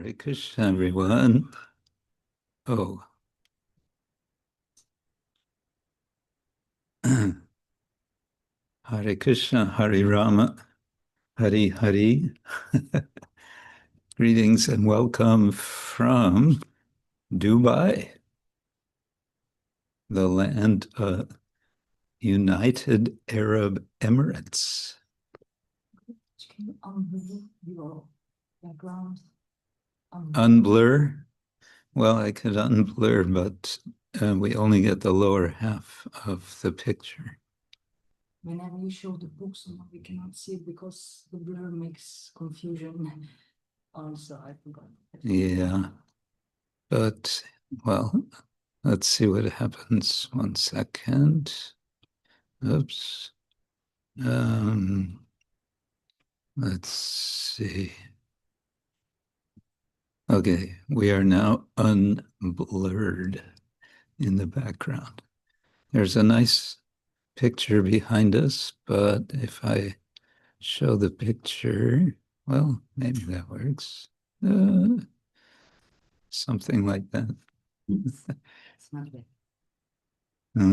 Hare Krishna, everyone. Oh. Hare Krishna, Hare Rama, Hare Hare. Greetings and welcome from Dubai, the land of United Arab Emirates. Can you unblur your background? Unblur? Well, I could unblur, but we only get the lower half of the picture. Whenever you show the book, somehow we cannot see it because the blur makes confusion. Also, I forgot. Yeah, but, well, let's see what happens. 1 second. Oops. Let's see. Okay, we are now unblurred in the background. There's a nice picture behind us, but if I show the picture, well, maybe that works. Something like that. It's not bad.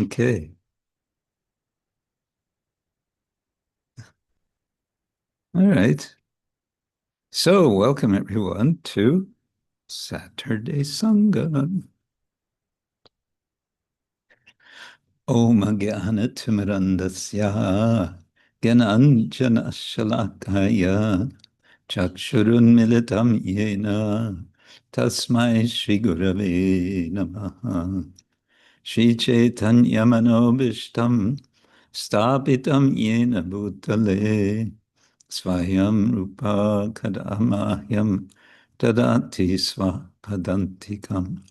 Okay. All right. So, welcome everyone to Saturday Sanga. Om Jnana-timirandasya Gyananjana Shalakaya Chakshurunmilitam Yena Tasmai Shri Gurave Namaha Shri Chaitanya Manobishtam Stapitam Yena Bhutale Swayam Rupa Kadamahyam Tadati Swapadantikam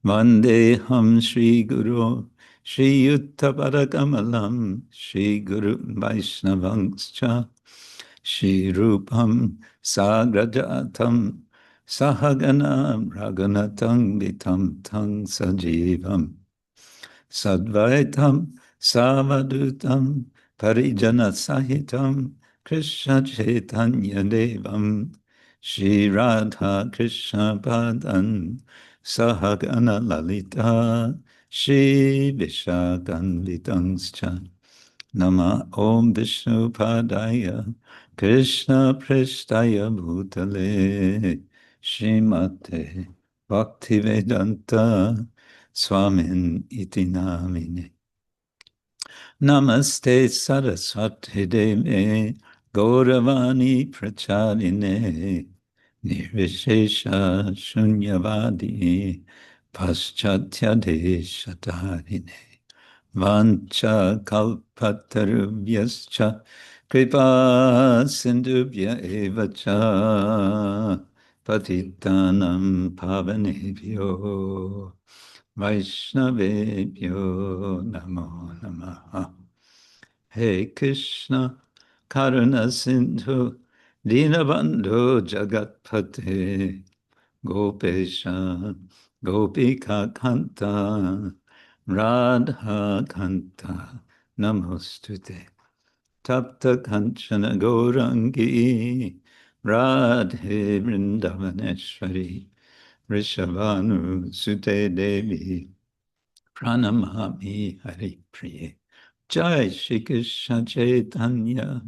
Vandeham Shri Guru Shri Yuttaparakamalam Shri Guru Vaishnavangscha Shri Rupam Sagrajatam Sahagana Raghunatam Vitam Tang Sajivam Sadvaitam Savadutam Parijana Sahitam Krishna Chaitanya Devam Shri Radha Krishna Padan Sahagana Lalita Shri Vishakanditangscha Nama Om Vishnu Padaya Krishna Prestaya Bhutale Shrimate Bhaktivedanta Swamin iti namine. Namaste Saraswati Deve Gauravani Pracharine Nirvishesha Shunyavadi Paschatya Deshatarine Vancha Kalpatarubhyascha Kripa Sindhubhya Evacha Patitanam Pavanebhyo Vaishnavebhyo Namo Namaha. Hey Krishna, Karuna Sindhu, Dinabandhu Jagatpate, Gopesha, Gopika Kanta, Radha Kanta, Namostute. Tapta Kanchana Gaurangi, Radhe Vrindavaneshwari, Rishabhanu Sute Devi, Pranamami Hari Priye. Jai Shri Krishna Chaitanya,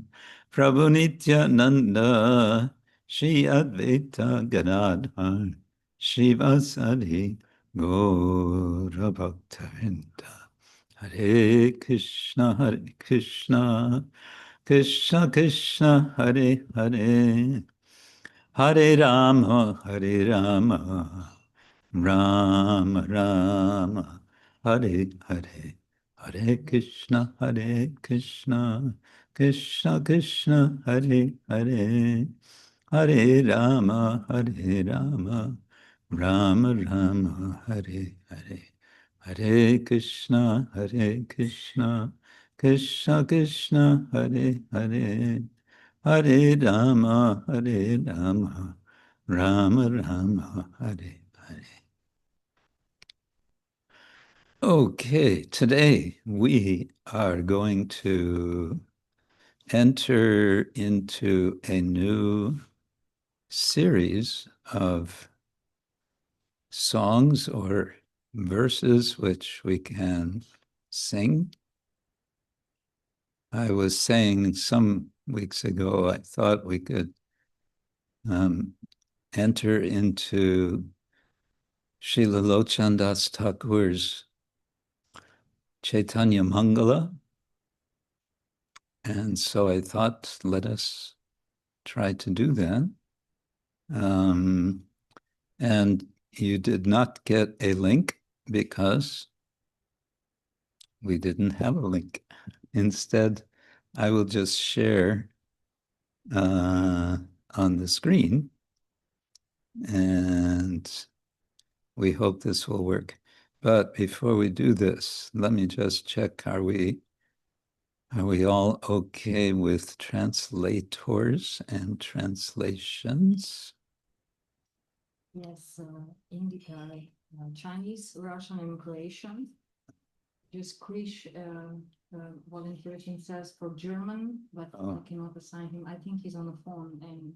Prabhu Nityananda, Shri Advaita Gadadhar, Shri Vasari Gaura Bhaktavinda. Hare Krishna, Krishna Krishna, Hare Hare, Hare Rama, Hare Rama, Rama Rama, Hare Hare, Hare Krishna, Krishna Krishna, Hare Hare, Hare Rama, Rama Rama, Hare Hare, Hare Krishna, Krishna Krishna, Hare Hare, Hare Rama, Rama Rama, Hare Hare. Okay, today we are going to enter into a new series of songs or verses which we can sing. I was saying some weeks ago, I thought we could enter into Srila Lochandas Thakur's Chaitanya Mangala. And so I thought, let us try to do that. And you did not get a link because we didn't have a link. Instead, I will just share on the screen, and we hope this will work. But before we do this, let me just check, are we all okay with translators and translations? Yes, in the Chinese, Russian, and Croatian. Just Krish volunteered himself for German, but I cannot assign him. I think he's on the phone and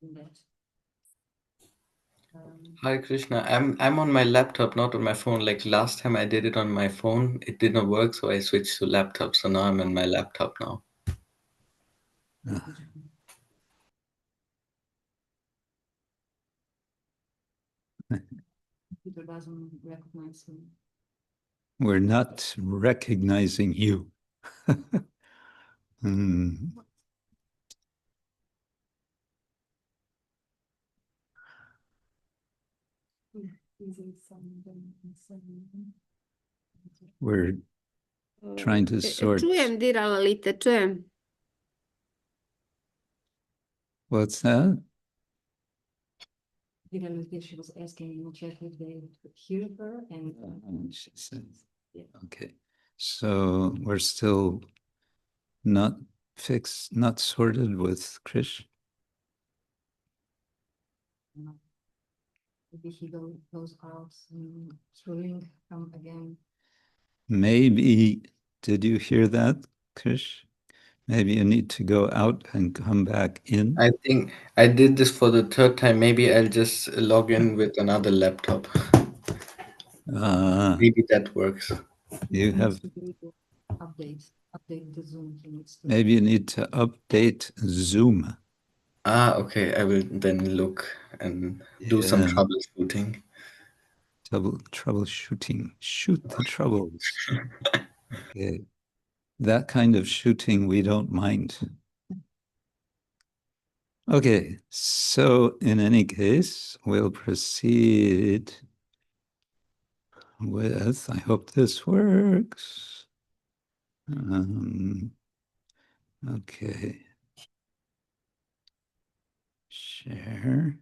in that. Hi Krishna, I'm on my laptop, not on my phone. Like last time I did it on my phone, it did not work, so I switched to laptop. So now I'm on my laptop now. Computer doesn't recognize him. We're not recognizing you. We're trying to sort. Čujem, diralite, čujem. What's that? She was asking in the chat if they could hear her, and She said, yeah. Okay. So we're still not fixed, not sorted with Krish. maybe he goes out and through come again. Maybe, did you hear that, Krish? Maybe you need to go out and come back in. I think I did this for the third time. Maybe I'll just log in with another laptop. Maybe that works. You have update the Zoom. Maybe you need to update Zoom. Okay. I will then look and do some troubleshooting. Troubleshooting. Shoot the troubles. Okay. That kind of shooting we don't mind. Okay, so in any case, we'll proceed with, I hope this works. Okay. Share.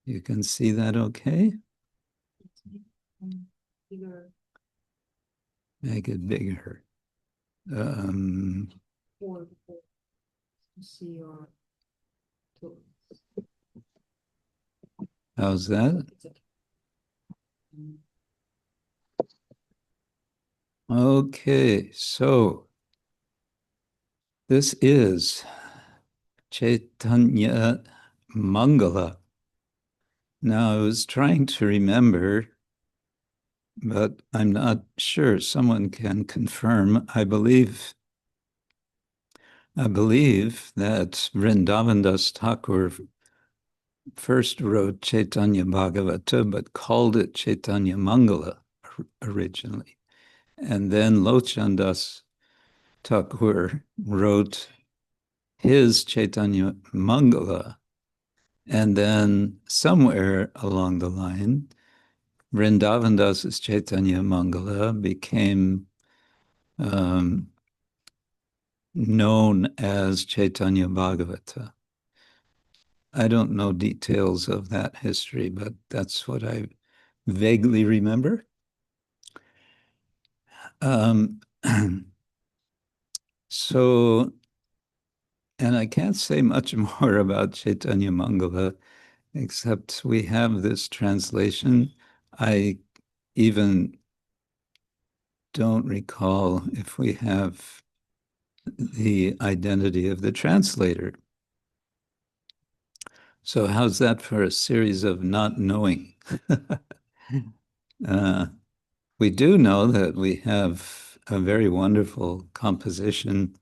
You can see that okay? Bigger. Make it bigger. Or to see your. How's that? Okay, so this is Chaitanya Mangala. Now, I was trying to remember, but I'm not sure. Someone can confirm. I believe that Vrindavandas Thakur first wrote Chaitanya Bhagavata, but called it Chaitanya Mangala originally. And then Lochandas Thakur wrote his Chaitanya Mangala. And then somewhere along the line, Vrindavan-das's Chaitanya Mangala became known as Chaitanya Bhagavata. I don't know details of that history, but that's what I vaguely remember. So, and I can't say much more about Chaitanya Mangala, except we have this translation. I even don't recall if we have the identity of the translator. So how's that for a series of not knowing? We do know that we have a very wonderful composition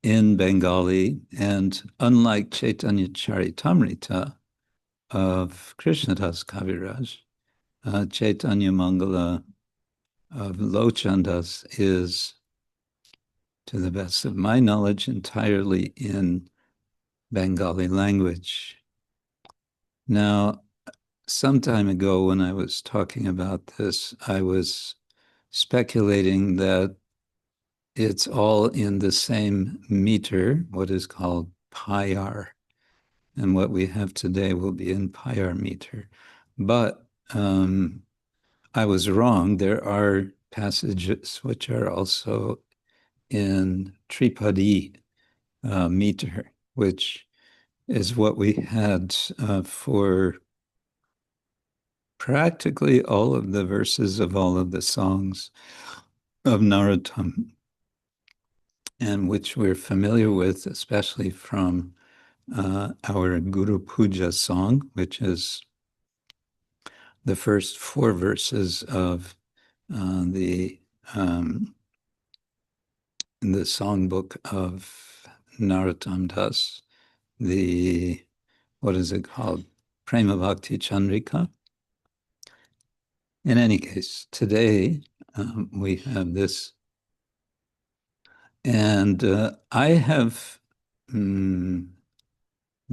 in Bengali, and unlike Chaitanya Charitamrita of Krishnadas Kaviraj, Chaitanya Mangala of Lochandas is, to the best of my knowledge, entirely in Bengali language. Now, some time ago when I was talking about this, I was speculating that it's all in the same meter, what is called Payar. And what we have today will be in Payar meter. But I was wrong. There are passages which are also in Tripadi meter, which is what we had for practically all of the verses of all of the songs of Narottam, and which we're familiar with, especially from our Guru Puja song, which is the first 4 verses of the songbook of Narottam Das, the, what is it called? Prema Bhakti Chandrika. In any case, today we have this, and I have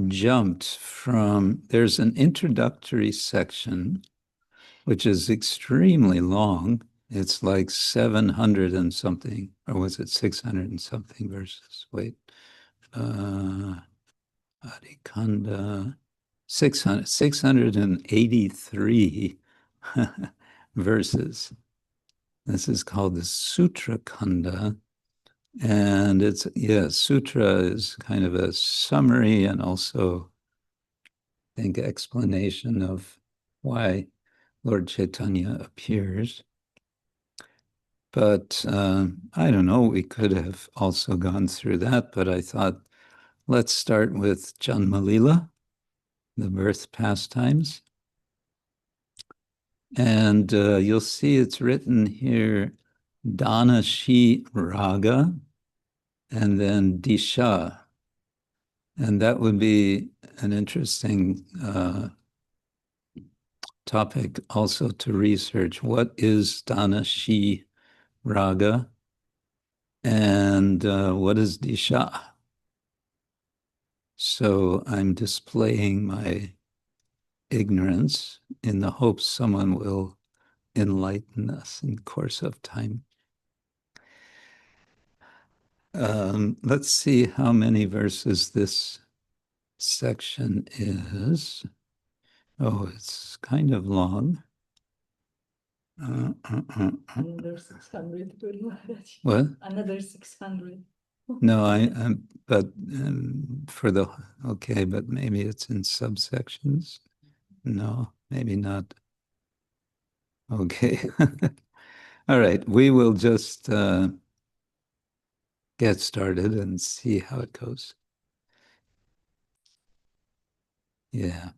jumped from, there's an introductory section which is extremely long. It's like 700 and something, or was it 600 and something verses? Wait, Adhikanda, 683 verses. This is called the Sutra Kanda. And it's, yeah, sutra is kind of a summary and also, I think, explanation of why Lord Chaitanya appears. But I don't know, we could have also gone through that, but I thought, let's start with Janmalila, the birth pastimes. And you'll see it's written here, Danashi Raga, and then Disha. And that would be an interesting topic also to research. What is Danashi Raga? And what is Disha? So I'm displaying my ignorance in the hopes someone will enlighten us in the course of time. Let's see how many verses this section is. Oh, it's kind of long. Another 600. What? Another 600. No, but for the, okay, but maybe it's in subsections. No, maybe not. Okay. All right, we will just get started and see how it goes. Yeah.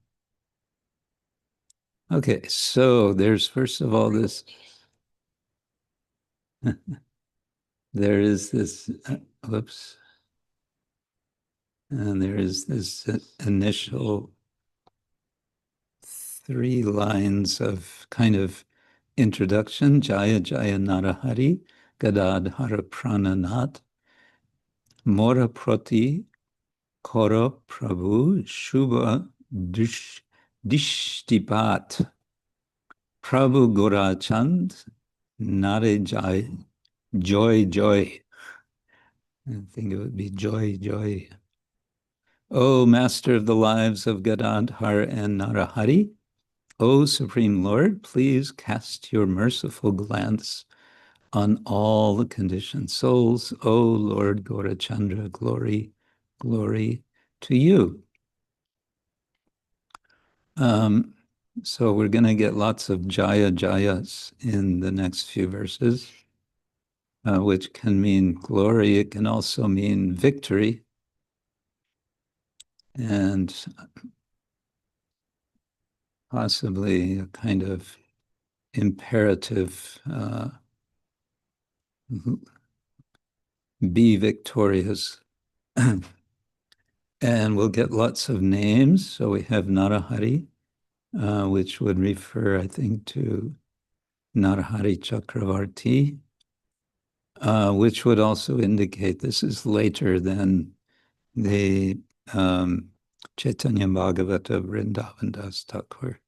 Okay, so there's first of all this, there is this, whoops, and there is this initial 3 lines of kind of introduction, Jaya Jaya Narahari, Gadadhara Prananat, Mora Prati, Koro Prabhu, Shubha Dishtipat, Prabhu Gorachand, Nare Jai, Joy Joy. I think it would be Joy Joy. O Master of the lives of Gadadhar and Narahari, O Supreme Lord, please cast your merciful glance on all the conditioned souls. O Lord Gaurachandra, glory, glory to you. So we're going to get lots of Jaya Jayas in the next few verses, which can mean glory. It can also mean victory. And possibly a kind of imperative, be victorious. And we'll get lots of names. So we have Narahari, which would refer, I think, to Narahari Chakravarti, which would also indicate this is later than the Chaitanya Bhagavata Vrindavan Das Thakur.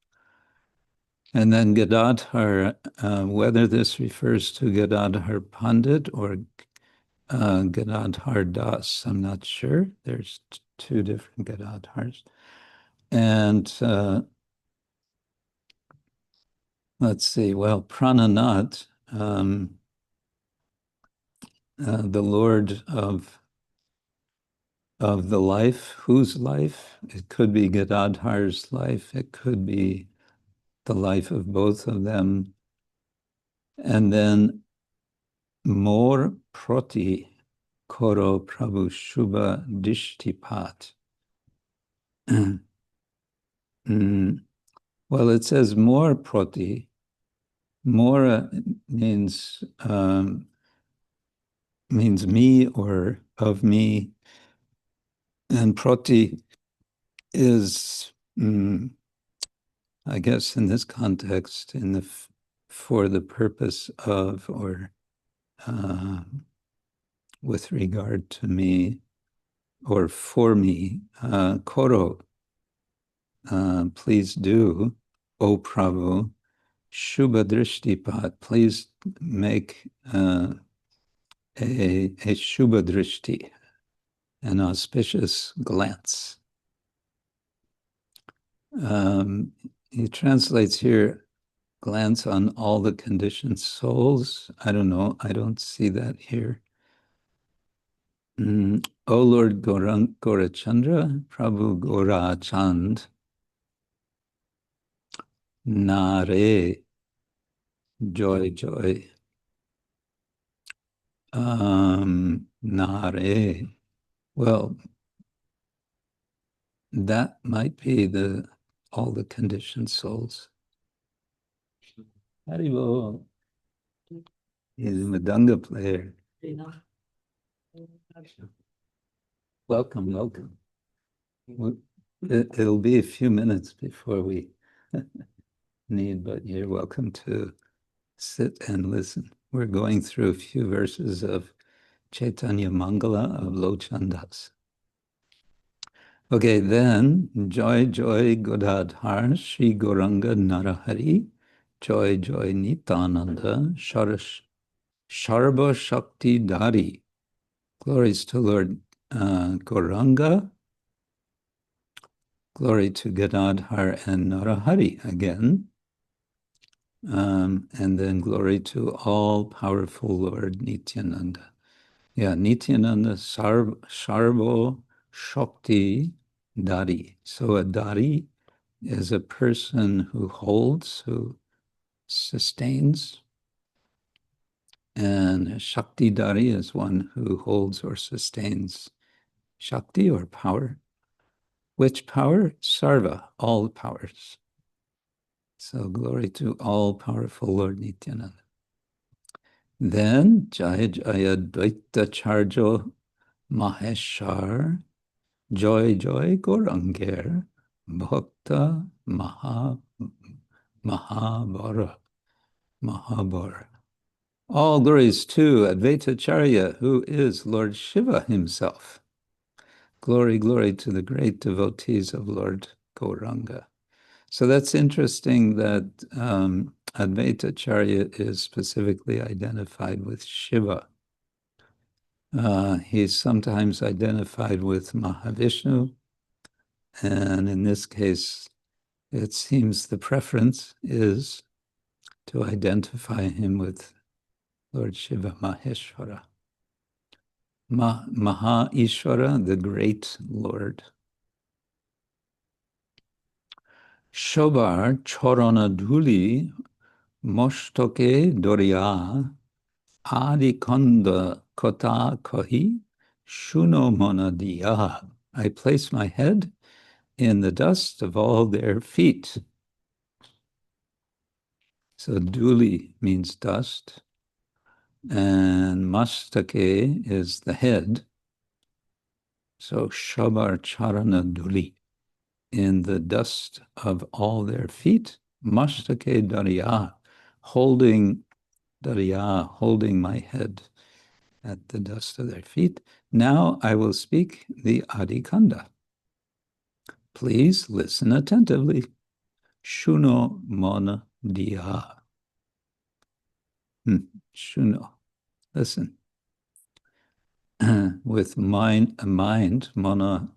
And then Gadadhar, whether this refers to Gadadhar Pandit or Gadadhar Das, I'm not sure. There's two different Gadadhars. And let's see, well, Prananath, the Lord of the life, whose life? It could be Gadadhar's life, it could be the life of both of them. And then Mor Proti Koro Prabhu Shubha Dishtipat. Well, it says Mor Proti. Mor means me or of me. And Proti is, I guess in this context, for the purpose of or with regard to me or for me, Koro, please do, O Prabhu, Shubha Drishtipat, please make a Shubha Drishti, an auspicious glance. He translates here, glance on all the conditioned souls. I don't know, I don't see that here. O Lord Gaurachandra, Prabhu Gaurachand, Nare, joy, joy. Nare, well, that might be all the conditioned souls. Haribo, he's a Madanga player. Welcome, welcome. It'll be a few minutes before we need, but you're welcome to sit and listen. We're going through a few verses of Chaitanya Mangala of Lochandas. Okay, then, Joy, Joy, Godadhar, Sri Gauranga Narahari, Joy, Joy, Nitananda, Sharba Shakti Dari. Glories to Lord Gauranga. Glory to Gadadhar and Narahari again. And then glory to all-powerful Lord Nityananda. Yeah, Nityananda Sarvo Shakti Dari. So a Dari is a person who holds, who sustains. And Shakti Dari is one who holds or sustains Shakti or power. Which power? Sarva, all powers. So glory to all-powerful Lord Nityananda. Then Jaya Jaya Dvaita Charjo Maheshwar, Joy Joy Gauranger, Bhakta Mahabara. All glories to Advaita Charya, who is Lord Shiva himself. Glory, glory to the great devotees of Lord Gauranga. So that's interesting that Advaita Acharya is specifically identified with Shiva. He's sometimes identified with Mahavishnu, and in this case, it seems the preference is to identify him with Lord Shiva Maheshwara. Maha Ishvara, the great Lord. Shobar Chorana Dhuli Moshtoke Doriya Adi Konda Kota Kohi Shuno Monadiya. I place my head in the dust of all their feet. So dhuli means dust, and mastake is the head. So shabar charana dhuli, in the dust of all their feet, mastake darya, holding my head at the dust of their feet. Now I will speak the Adikanda. Please listen attentively. Shuno mona diya. Shuno, listen. With mind, mona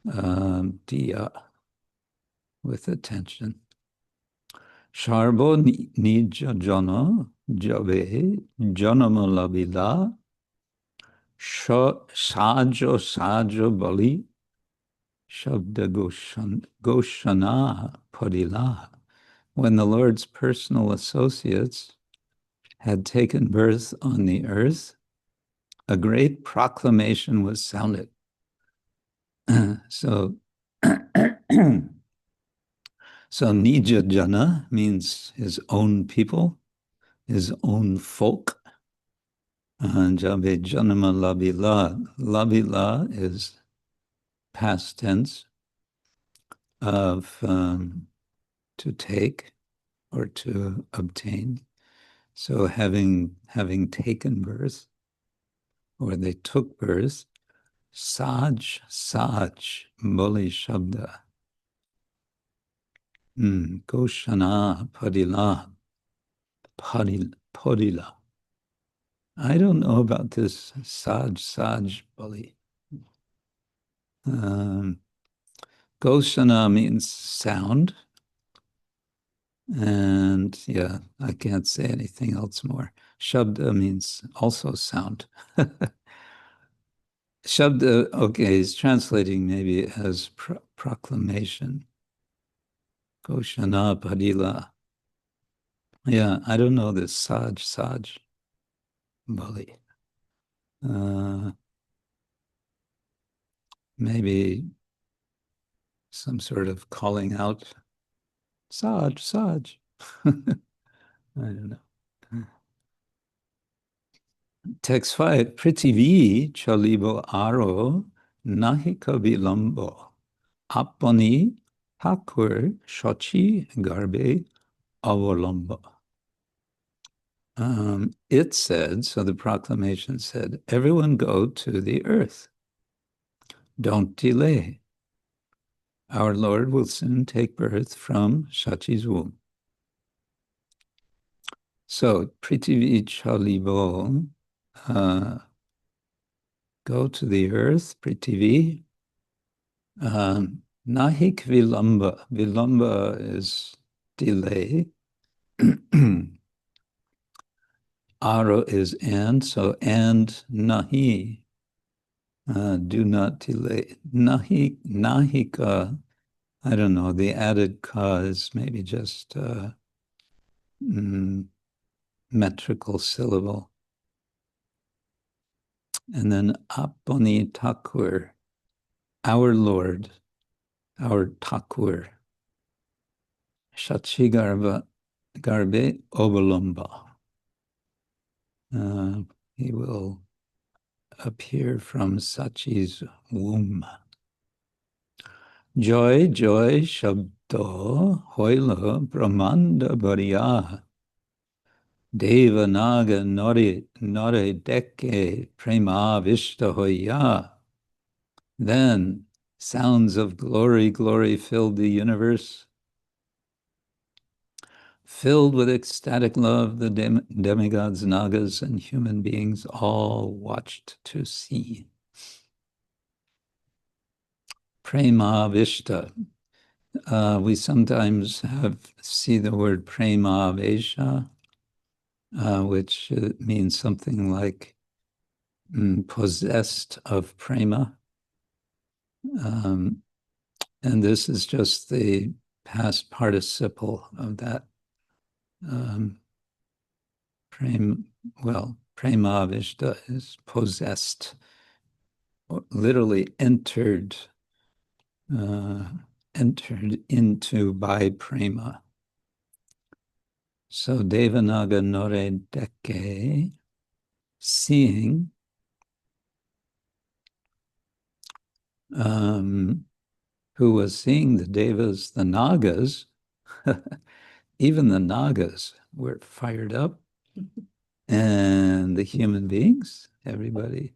diya, with attention. Sharbo nija jana jave janama labila sajo bali shabda goshana padila. When the Lord's personal associates had taken birth on the earth, a great proclamation was sounded. So Nija Jana means his own people, his own folk. Jabe Janama Labila. Labila is past tense of to take or to obtain. So having taken birth, or they took birth, Saj, Boli Shabda. Goshana Padila. Podila. I don't know about this Saj Bali. Goshana means sound. And yeah, I can't say anything else more. Shabda means also sound. Shabda, okay, is translating maybe as proclamation. Goshana Padila. Yeah, I don't know this Saj Bali. Maybe some sort of calling out, Saj. I don't know. Text 5, Prithivi chalibo aro nahi kabilambo apani hakur shochi garbe avalamba. It said, so the proclamation said, everyone go to the earth. Don't delay. Our Lord will soon take birth from Shachi's womb. So, Prithivi chalibo, go to the earth, Prithivi. Nahik vilamba. Vilamba is delay. Aro is and, so and nahi, do not delay. Nahika, I don't know, the added ka is maybe just metrical syllable. And then aponi takur, our Lord, our takur. Shachi garbe obalamba. He will appear from Sachi's womb. Joy, shabdo, hoila, brahmanda bariya. Deva naga nore deke prema vishta hoya. Then sounds of glory filled the universe. Filled with ecstatic love, the demigods, nagas, and human beings all watched to see. Prema Vishta. We sometimes see the word Prema Vesha, which means something like possessed of Prema. And this is just the past participle of that. Prema Vishta is possessed, or literally entered into by prema. So Devanaga Nore Deke, seeing, who was seeing the Devas, the Nagas, even the Nagas were fired up, and the human beings, everybody.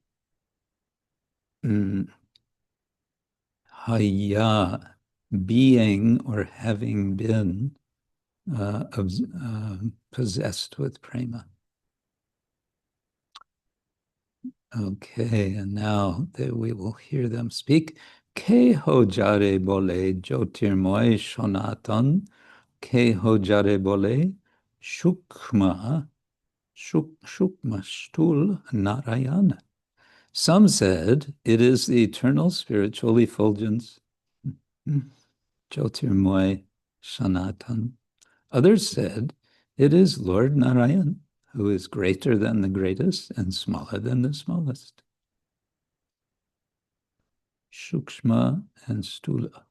Haya, being or having been possessed with prema. Okay, and now we will hear them speak. Ke ho jare bole jyotirmoy shonatan, ke ho jare bole shukma shtul Narayana. Some said it is the eternal spiritual effulgence, Jyotirmoy Sanatan. Others said it is Lord Narayan, who is greater than the greatest and smaller than the smallest. Sukshma and Stula.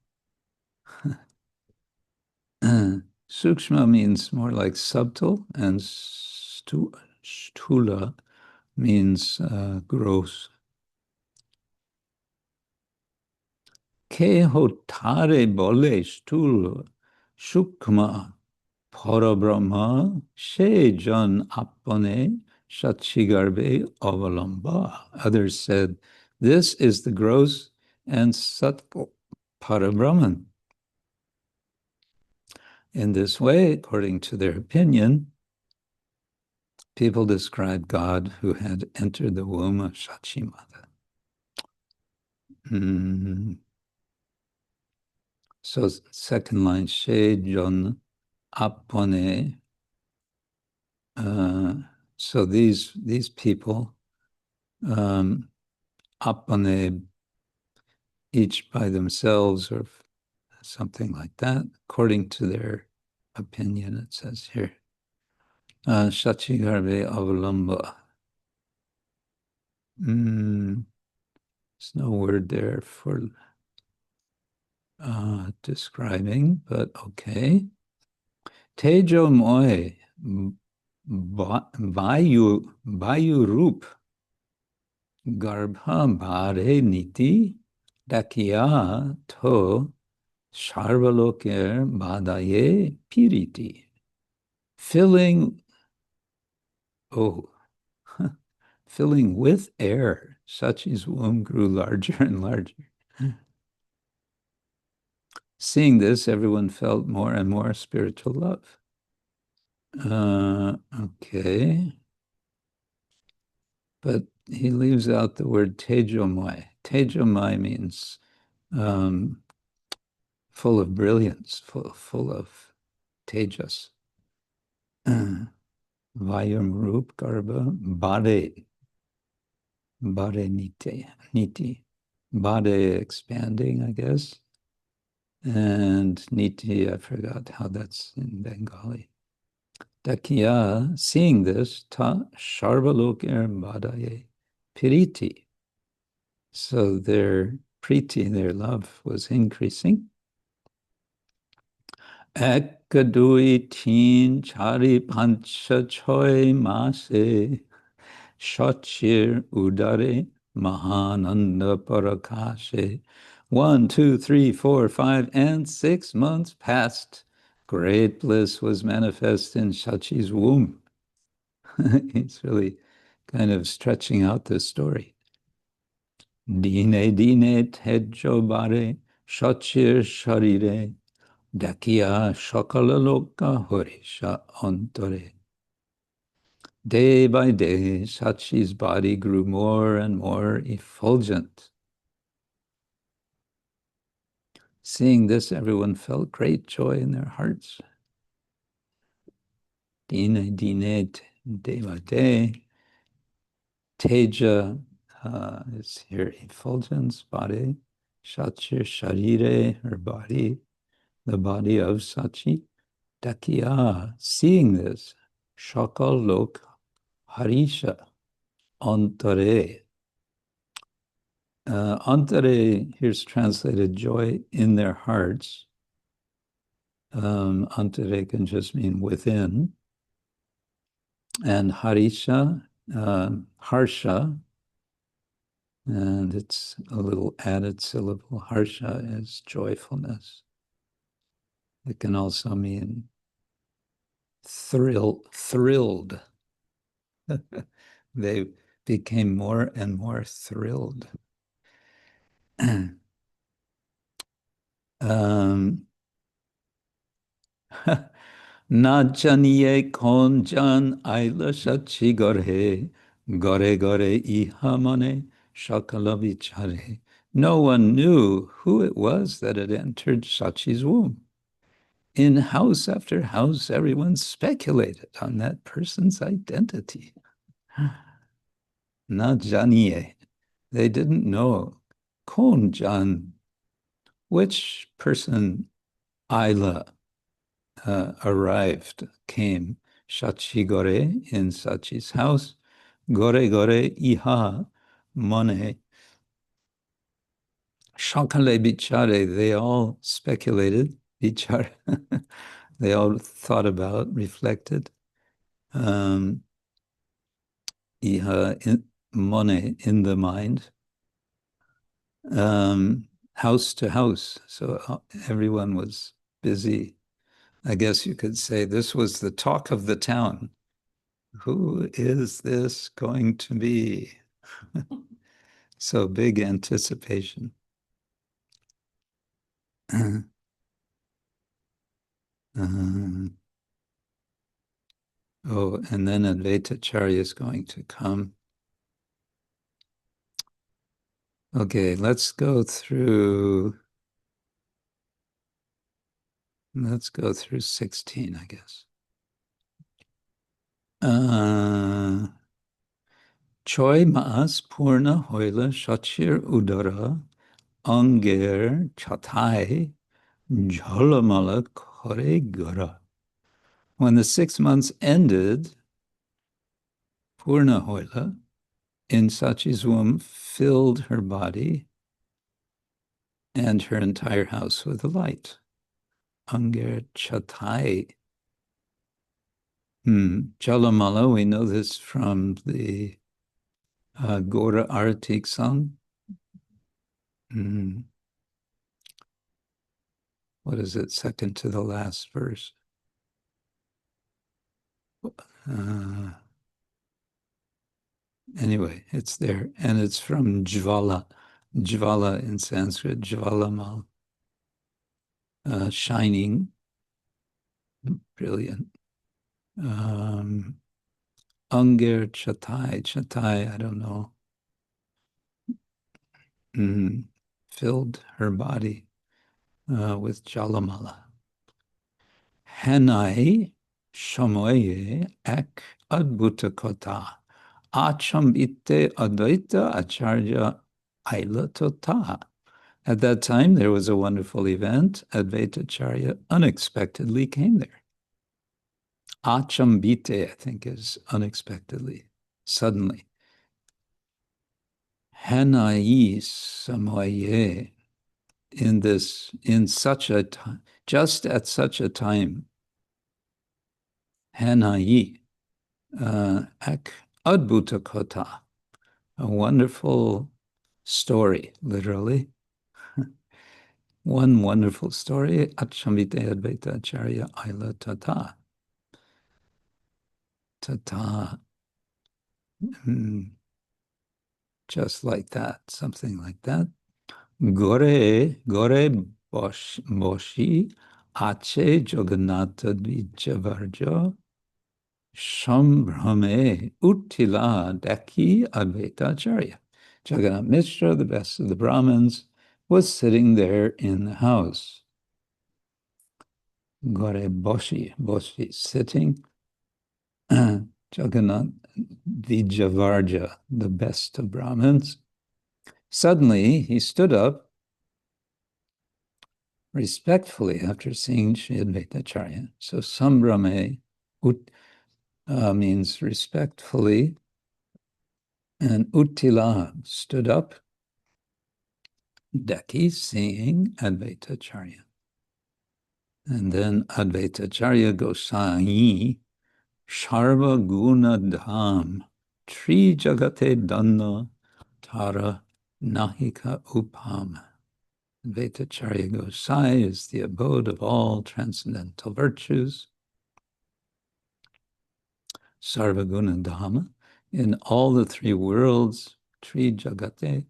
Sukshma means more like subtle, and Stula means gross. Ke hotare bole Stula Shukma Parabrahma Shejan Apane Shachigarbe Avalamba. Others said, this is the gross and subtle Parabrahman. In this way, according to their opinion, people describe God who had entered the womb of Shachimata. So second line, Shejan Apane. So these people, apane, each by themselves or something like that, according to their opinion, it says here. Shachigarve avalamba. There's no word there for describing, but okay. Tejo moy vayu rup garbha bhare niti dakya to sharvaloker badaye piriti. Filling with air, Sachi's womb grew larger and larger. Seeing this, everyone felt more and more spiritual love. Okay. But he leaves out the word tejomai. Tejomai means full of brilliance, full of tejas. Vayam rup garba bade. Bade niti. Bade expanding, I guess. And niti, I forgot how that's in Bengali. Dakya, seeing this, ta sharvalokir badaye piriti. So their priti, their love, was increasing. Ekadui teen chari pancha choy mase shachir udare mahananda parakashe. 1, 2, 3, 4, 5, and 6 months passed. Great bliss was manifest in Shachi's womb. He's really kind of stretching out this story. Dine dine tejo bare shachir sharire dakia shakalaloka horisha antare. Day by day, Shachi's body grew more and more effulgent. Seeing this, everyone felt great joy in their hearts. Dine dine, day by day. Teja is here, effulgence, body. Shachir sharire, her body, the body of Sachi. Dakya, seeing this, shakal lok harisha, antare. Antare, here's translated joy in their hearts. Antare can just mean within. and Harisha, Harsha, and it's a little added syllable. Harsha is joyfulness. It can also mean thrilled. They became more and more thrilled. Na janiye kon jan aila shachi gore ihamane shakala vichare. No one knew who it was that had entered Shachi's womb. In house after house, everyone speculated on that person's identity. Na janiye. They didn't know. Kon jan. Which person Aila came. Shachi gore in Shachi's house. Gore iha mone. Shakale bichare. They all speculated. Bichare. They all thought about, reflected. Iha mone, in the mind. House to house. So everyone was busy. I guess you could say this was the talk of the town. Who is this going to be? So big anticipation. Oh, and then Advaitacharya is going to come. Okay, let's go through 16, I guess. Choi maas purna hoila shachir udara anger chatai jhalamala kore gara. When the 6 months ended, Purna hoila in Sachi's womb filled her body and her entire house with light. Anger chatai. Chalamala, we know this from the Gora Artik song. What is it? Second to the last verse. Anyway, it's there. And it's from Jvala. Jvala in Sanskrit, Jvalamal. Shining. Brilliant. Anger chatai. Chatai, I don't know. Filled her body with jalamala. Hanai shamoye ek adbhuta kota. Achambite advaita acharya ailatota. At that time, there was a wonderful event. Advaitacharya unexpectedly came there. Achambite, I think, is unexpectedly, suddenly. Hanai samoye, in such a time, just at such a time. Hanai, ak adbhuta kota, a wonderful story, literally. One wonderful story. Achambite Advaita Acharya Aila Tata. Tata. Just like that, something like that. Gore Boshi Ache Jagannatha Dvijavarja Shambhrame Uttila Daki Advaita Acharya. Jagannath Mishra, the best of the Brahmins, was sitting there in the house. Gore Boshi sitting. Jagannath Vijavarja, the best of Brahmins. Suddenly, he stood up respectfully after seeing Sri Advaitacharya. So Sambhrame means respectfully, and Uttila stood up, Daki seeing Advaitacharya. And then Advaitacharya Gosai Sarva Guna Dham, Tri Jagate Dhanna, Tara Nahika Upam. Vetacharya Gosai is the abode of all transcendental virtues. Sarvaguna Dhamma, in all the three worlds, Tri Jagate,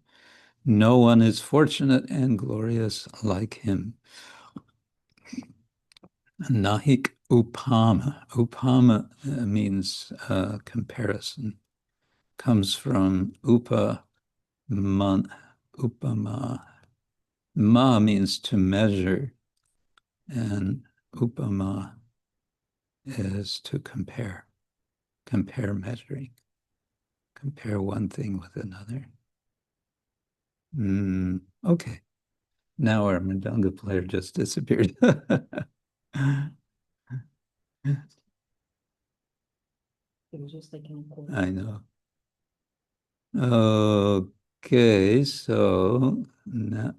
no one is fortunate and glorious like him. Nahik Upama. Upama means comparison. Comes from upama. Ma means to measure, and upama is to compare. Compare measuring. Compare one thing with another. Okay. Now our mridanga player just disappeared. It was just like an I know. Okay, so now,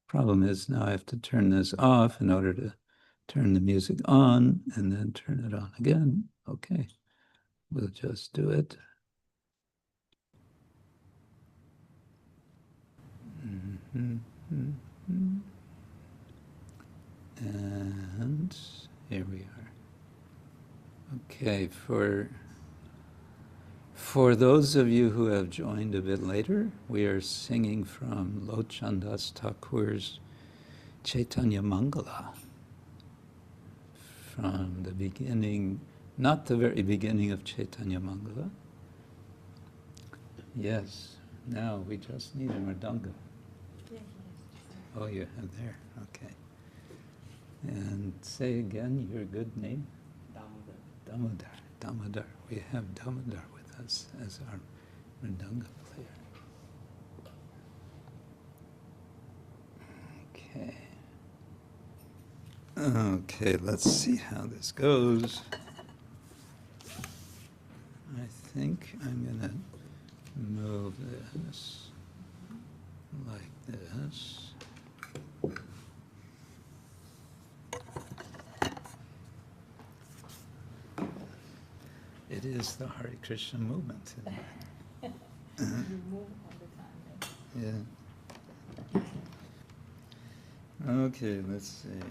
problem is now I have to turn this off in order to turn the music on and then turn it on again. Okay, we'll just do it. And here we are. Okay, for those of you who have joined a bit later, we are singing from Lochandas Thakur's Chaitanya Mangala. From the beginning, not the very beginning of Chaitanya Mangala. Yes, now we just need a mridanga. Oh, you have there, okay. And say again your good name? Damodar. Damodar. We have Damodar with us as our mridanga player. Okay. Okay, let's see how this goes. I think I'm going to move this like this. It is the Hare Krishna movement. You move all the time. Yeah. Okay, let's see.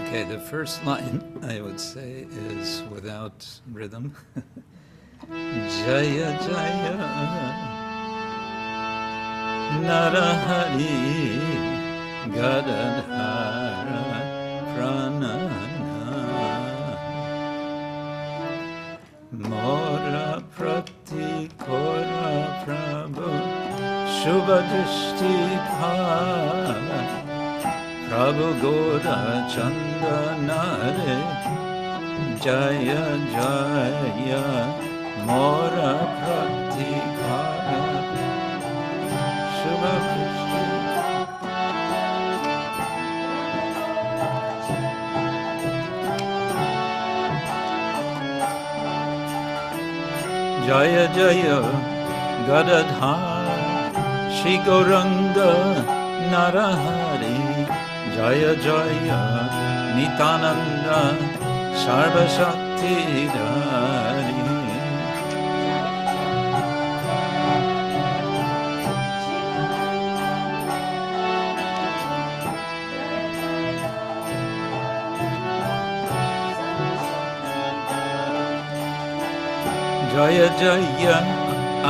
Okay, the first line I would say is without rhythm. Jaya Jaya Narahari Gadadhara Pranana Mora Prati Kora Prabhu Shubhadishti Bhava Prabhu Gora Chandanare Jaya Jaya Mora Pratikara Shubha Krishna Jaya Jaya Gadadhar Shri Gauranga Narahari Jaya Jaya Nitananda Sarva Shakti Dhari Jaya Jaya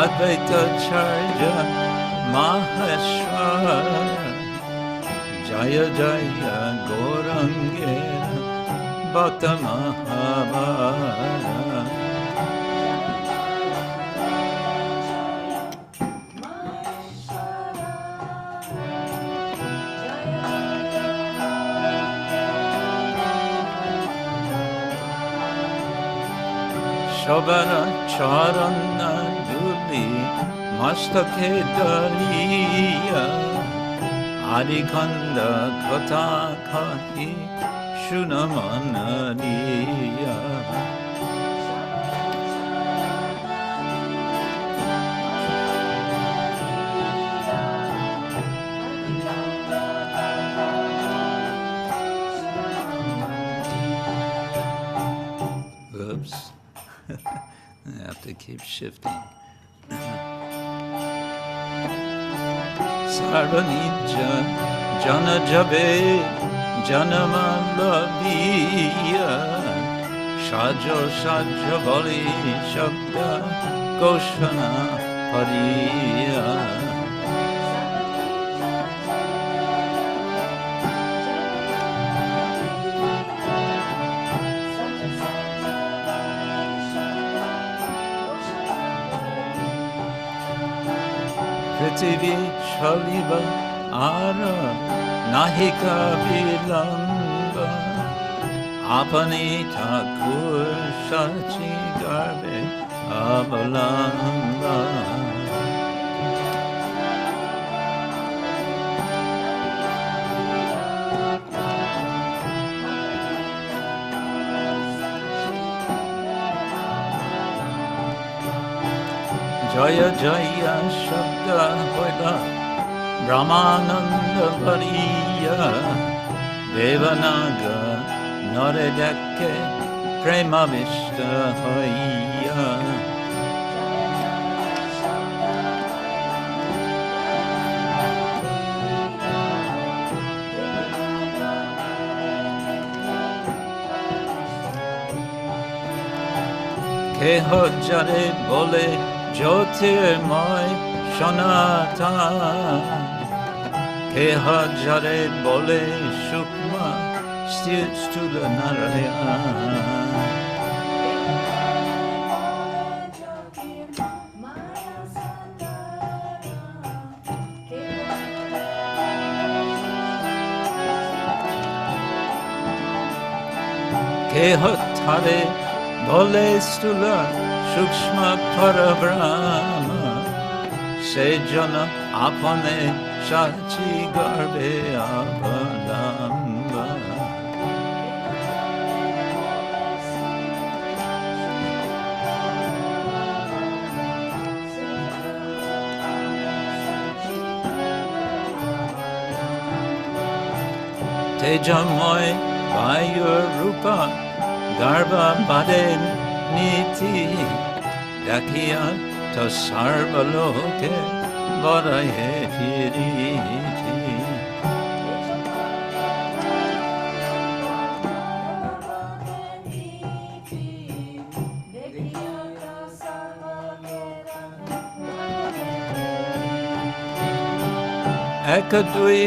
Advaita Charya Maheshwara Jaya Jaya Gaurangera Bhakta Mahabhara Shabara Charana Duli Mastake Dariya Adikanda Kata Kahi Shunamananiya. Oops. I have to keep shifting. Sarvanija Jana Jabe Janamalaviya Shajo Shajo Bali Shabda Goshana Pariya. Prithvi Shaliva Ara Nahika Vilamba Apani Thakur Shachi Garbe Avalamba. Jaya Jaya Shabda Hoila Brahmananda Variya Devanaga Naredake Prema Vishta Hoya. Keho Jare Bole Jyotirmoy Shanatan Keha Jare Bole Shukma Stula Narayana. Keha Tare Bole Stula Shukshma Parabrahma Sejana Apane Shachi Garbe Avalamba. Tejamoy Vayur Rupa Garba Baden Niti Dakiya to Sarvaloke Varaye Piriti. Ekadui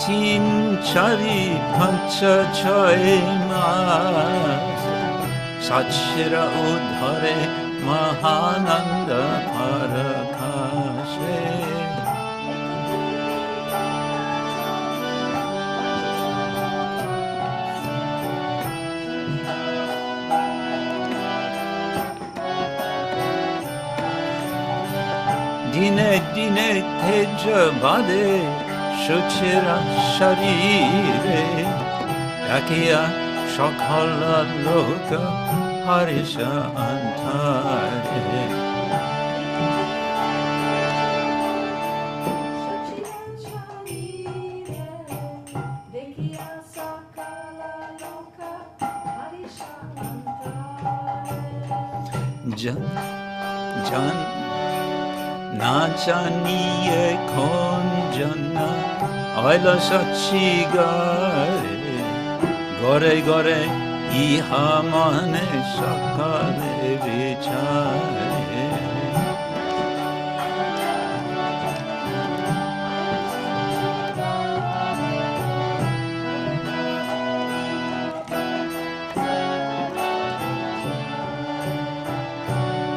Tin Chari Pancha Choy Mas Sachira Udhare Mahananda Parakashe. Dine Dine Teja Bade Shuchira Sharire Yakiya Shakhala Loka Harisha Antare. Jan Nachaniye Konjana Aila Sachigare Gore Gore Ihamane Shakale Vichare.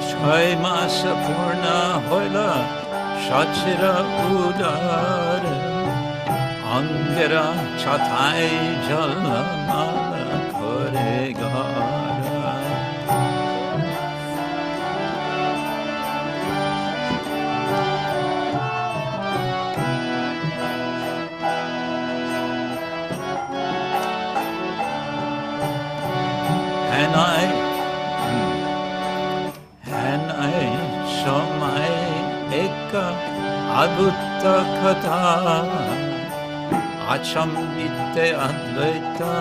Shai Masa Purna Hoila Shachira Udare Angera Chatai Jala Mala Koregara. Hanai Shomai Eka Adutta Kata Achambite Advaita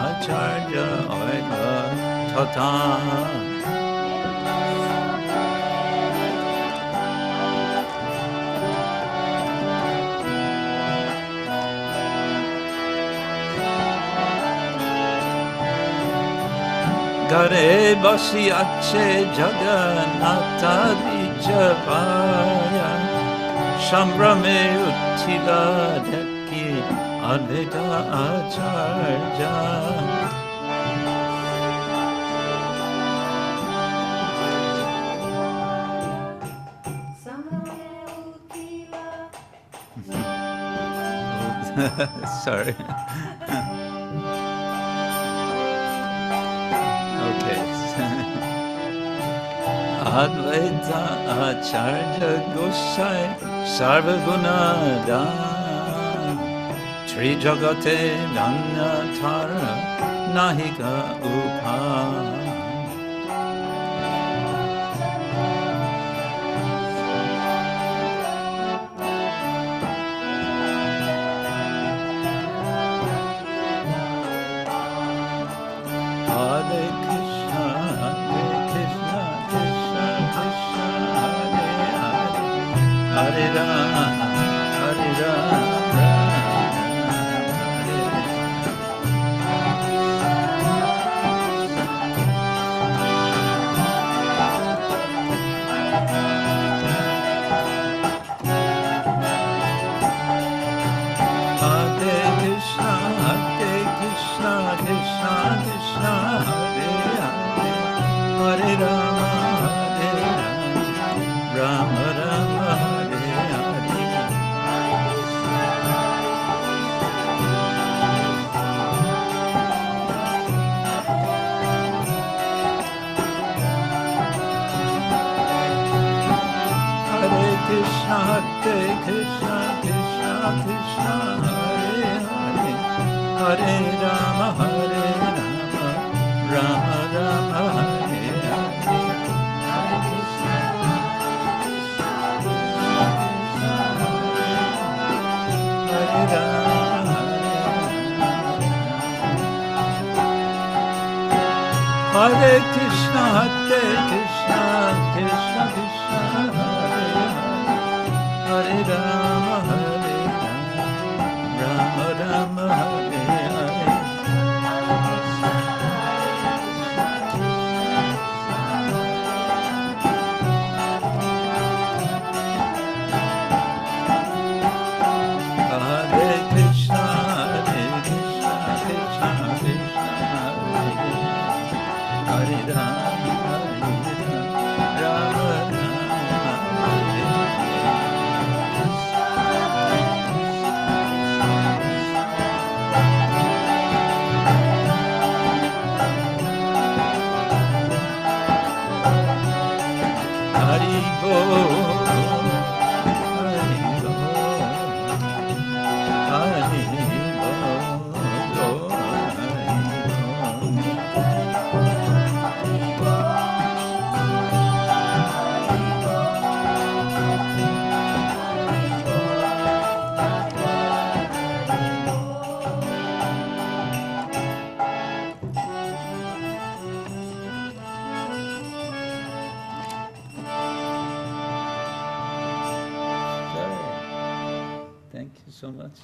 Acharya Oika Tata Gare Basi Ache Jagannatha Dijavaya Shambrame Uttila Deki Advaita Acharya Sorry. Okay. Advaita Acharya Gosai Sarvaguna Tri Jagate Nanyatara Nahika Upa Hare Krishna, Krishna, Krishna, Hare Rama, Hare Rama, Hare Krishna, Krishna, Krishna, Hare Hare, Hare Rama, Hare Rama, Rama Rama, Hare Hare. Hare Krishna, Krishna, Krishna, Hare Hare, Hare Rama, Hare Rama, Rama Rama, Hare Hare. Hare Rama, Hare Krishna, Krishna, Krishna, Hare Hare, Hare Rama, Hare Rama, Rama Rama, Hare Hare. Hare Krishna, Krishna, Krishna, Hare Rama, Rama Rama, Hare Hari Bol, Hari Bol, Hari Bol, Thank you so much.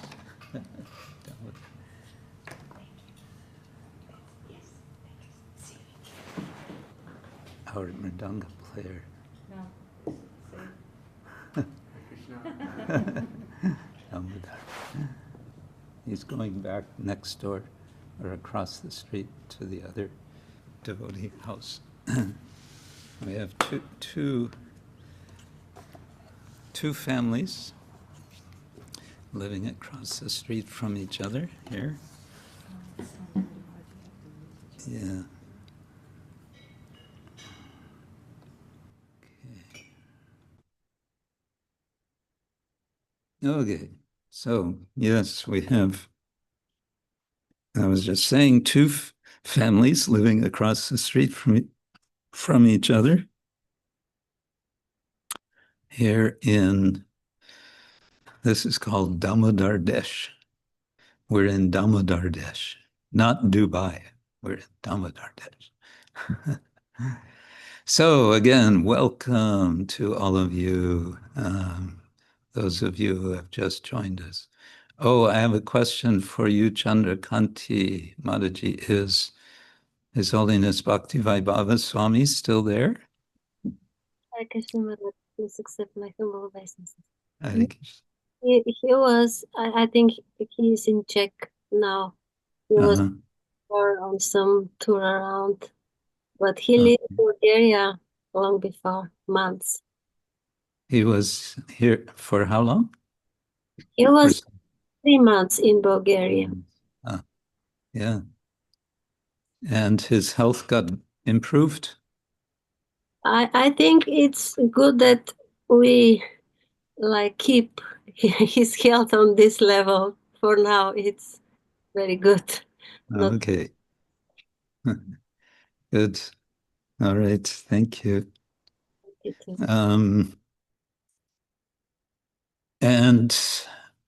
Our mridanga player. Damodar. He's going back next door or across the street to the other devotee house. We have two families living across the street from each other here. Yeah. Okay, so yes, we have, I was just saying, families living across the street from each other. Here this is called Damodardesh. We're in Damodardesh, not Dubai. We're in Damodardesh. So again, welcome to all of you, those of you who have just joined us. Oh, I have a question for you, Chandrakanti Mataji. Is His Holiness Bhaktivaibhava Swami still there? Hare Krishna, Mother, please accept my humble obeisances. Hare Krishna. He was, I think he is in Czech now. He was on some tour around, but he lived in Bulgaria long before, months. He was here for how long? He was 3 months in Bulgaria. Yeah. And his health got improved? I think it's good that we keep his health on this level. For now, it's very good. Okay. Good. All right. Thank you. And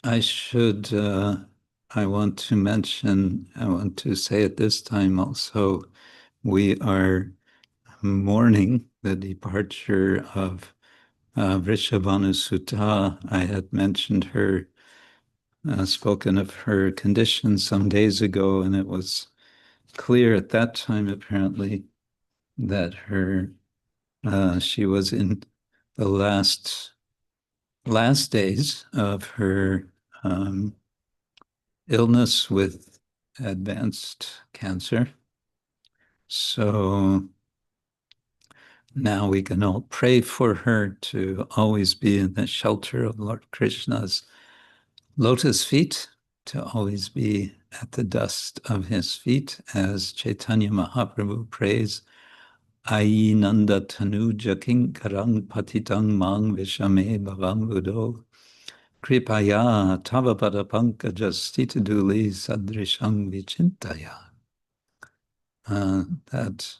I want to say at this time also, we are mourning the departure of Vrishabhanu Sutta. I had mentioned her, spoken of her condition some days ago, and it was clear at that time, apparently, that she was in the last days of her illness with advanced cancer. So now we can all pray for her to always be in the shelter of Lord Krishna's lotus feet, to always be at the dust of his feet, as Chaitanya Mahaprabhu prays, Ayi Nanda Tanuja Kinkarang Patitang Mang Vishame Bhavam Buddho Kripaya Tavapada Pankaja Stitaduli Sadrishang Vichintaya. That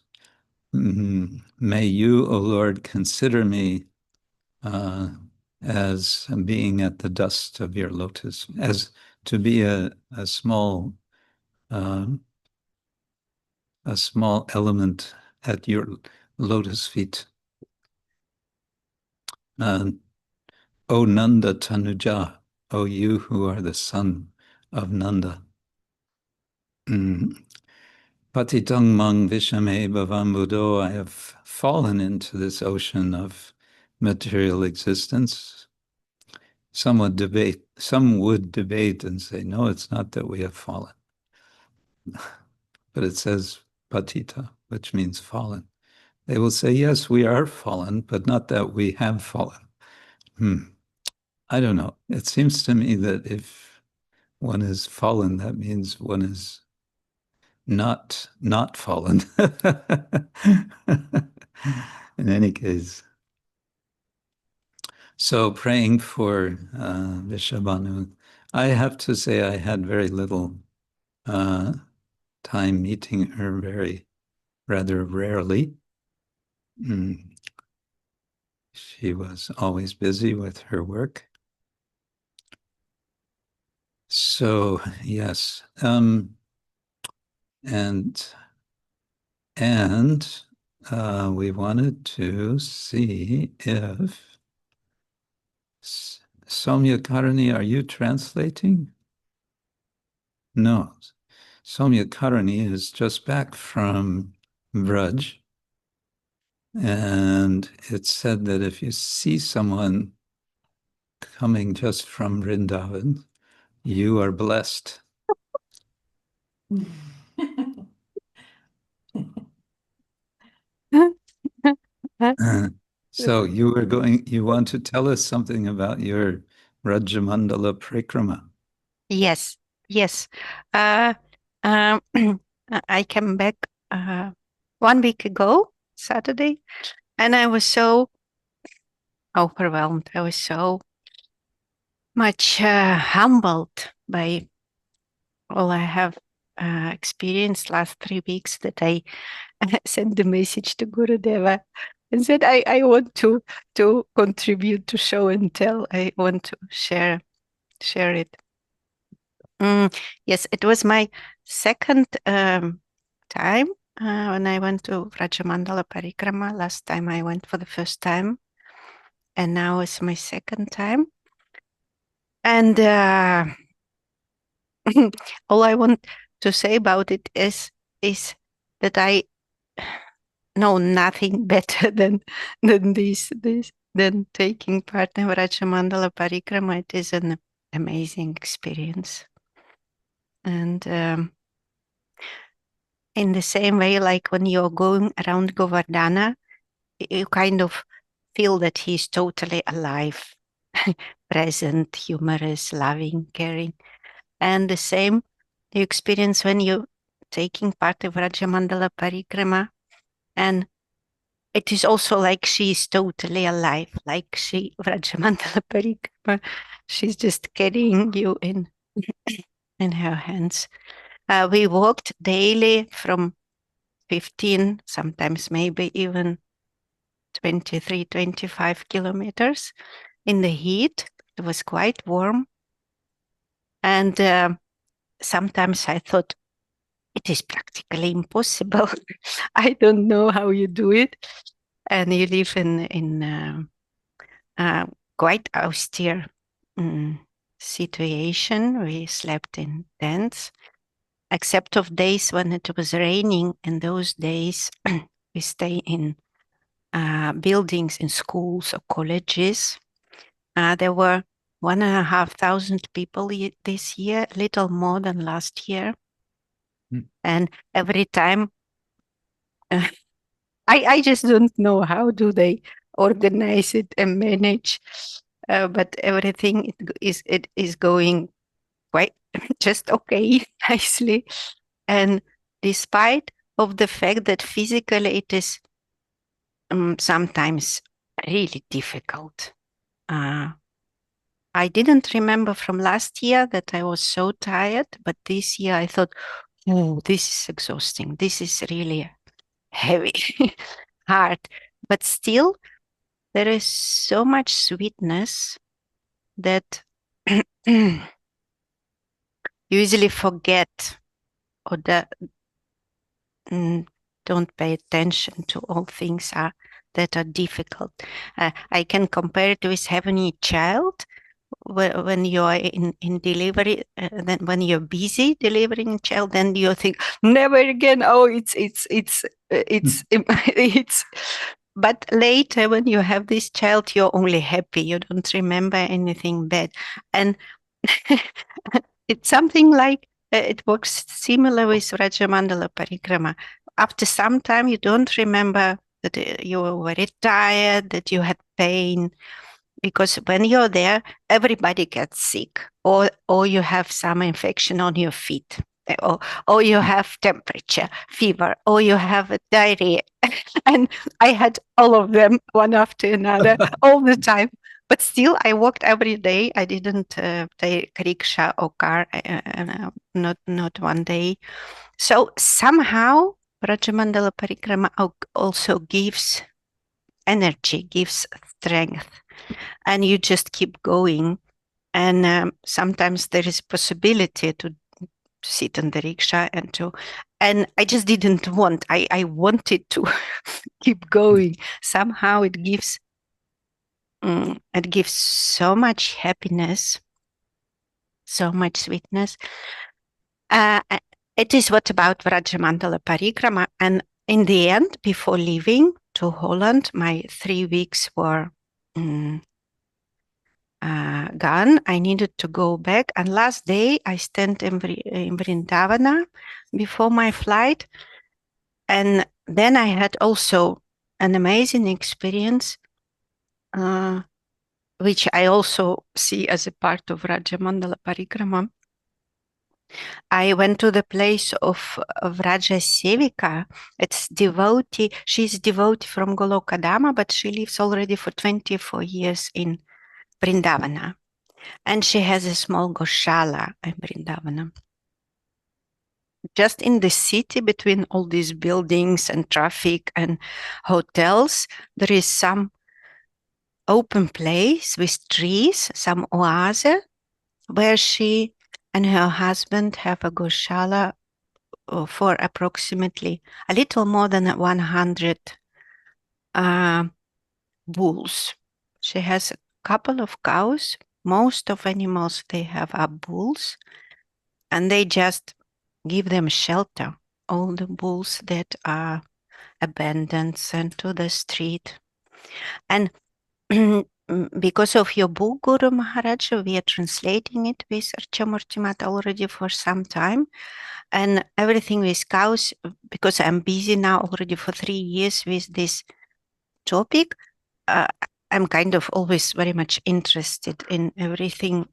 may you, O Lord, consider me as being at the dust of your lotus, as to be a small element at your lotus feet. O Nanda Tanuja, O you who are the son of Nanda. Patitang mang vishame bhavam buddho, I have fallen into this ocean of material existence. Some would debate and say, no, it's not that we have fallen. But it says patita, which means fallen. They will say, yes, we are fallen, but not that we have fallen. I don't know. It seems to me that if one is fallen, that means one is not fallen. In any case. So praying for Vishabhanu. I have to say I had very little time meeting her, rather rarely. She was always busy with her work. So yes, and we wanted to see if Soumya Karani, are you translating? No. Soumya Karani is just back from Vraj, and it's said that if you see someone coming just from Vrindavan, you are blessed. So you want to tell us something about your Rajamandala Prikrama? Yes. I came back 1 week ago, Saturday, and I was so overwhelmed. I was so much humbled by all I have experience last 3 weeks that I sent the message to Gurudeva and said, I want to contribute to show and tell. I want to share it. Yes, it was my second time when I went to Vrajamandala Parikrama. Last time I went for the first time, and now it's my second time. And all I want to say about it is that I know nothing better than than taking part in Vrajamandala Parikrama. It is an amazing experience. And in the same way, like when you're going around Govardhana, you kind of feel that he's totally alive, present, humorous, loving, caring. And the same you experience when you're taking part of Vrajamandala Parikrama. And it is also like she's totally alive, like Vrajamandala Parikrama, she's just carrying you in her hands. We walked daily from 15, sometimes maybe even 23, 25 kilometers in the heat. It was quite warm. And sometimes I thought, it is practically impossible. I don't know how you do it. And you live in quite austere situation. We slept in tents, except of days when it was raining. And those days we stay in buildings in schools or colleges. There were 1,500 people this year, little more than last year. And every time, I just don't know how do they organize it and manage, but everything it is going quite just okay, nicely. And despite of the fact that physically it is sometimes really difficult. I didn't remember from last year that I was so tired, but this year I thought, oh, this is exhausting. This is really heavy, hard. But still, there is so much sweetness that you usually forget or don't pay attention to all things that are difficult. I can compare it with having a child. When you are in delivery, then when you're busy delivering a child, then you think never again. Oh, it's it's. But later, when you have this child, you're only happy. You don't remember anything bad, and it's something like it works similar with Vrajamandala Parikrama. After some time, you don't remember that you were very tired, that you had pain. Because when you're there, everybody gets sick, or you have some infection on your feet, or you have temperature, fever, or you have diarrhea. And I had all of them one after another all the time. But still, I walked every day. I didn't take rickshaw or car, not one day. So somehow, Vrajamandala Parikrama also gives energy, gives strength. And you just keep going. And sometimes there is possibility to sit in the rickshaw and I just didn't want. I wanted to keep going. Somehow it gives so much happiness, so much sweetness. It is what about Vrajamandala Parikrama. And in the end, before leaving to Holland, my 3 weeks were gone. I needed to go back. And last day I stayed in Vrindavana before my flight. And then I had also an amazing experience, which I also see as a part of Vrajamandala Parikrama. I went to the place of Vraja Sevika. It's devotee. She's devotee from Golokadama, but she lives already for 24 years in Vrindavana. And she has a small Goshala in Vrindavana. just in the city between all these buildings and traffic and hotels, there is some open place with trees, some oasis, where she and her husband have a goshala for approximately a little more than 100 bulls. She has a couple of cows. Most of animals they have are bulls, and they just give them shelter. All the bulls that are abandoned, sent to the street. And because of your book, Guru Maharaj, we are translating it with Archamurtimat already for some time. And everything with cows, because I'm busy now already for 3 years with this topic, I'm kind of always very much interested in everything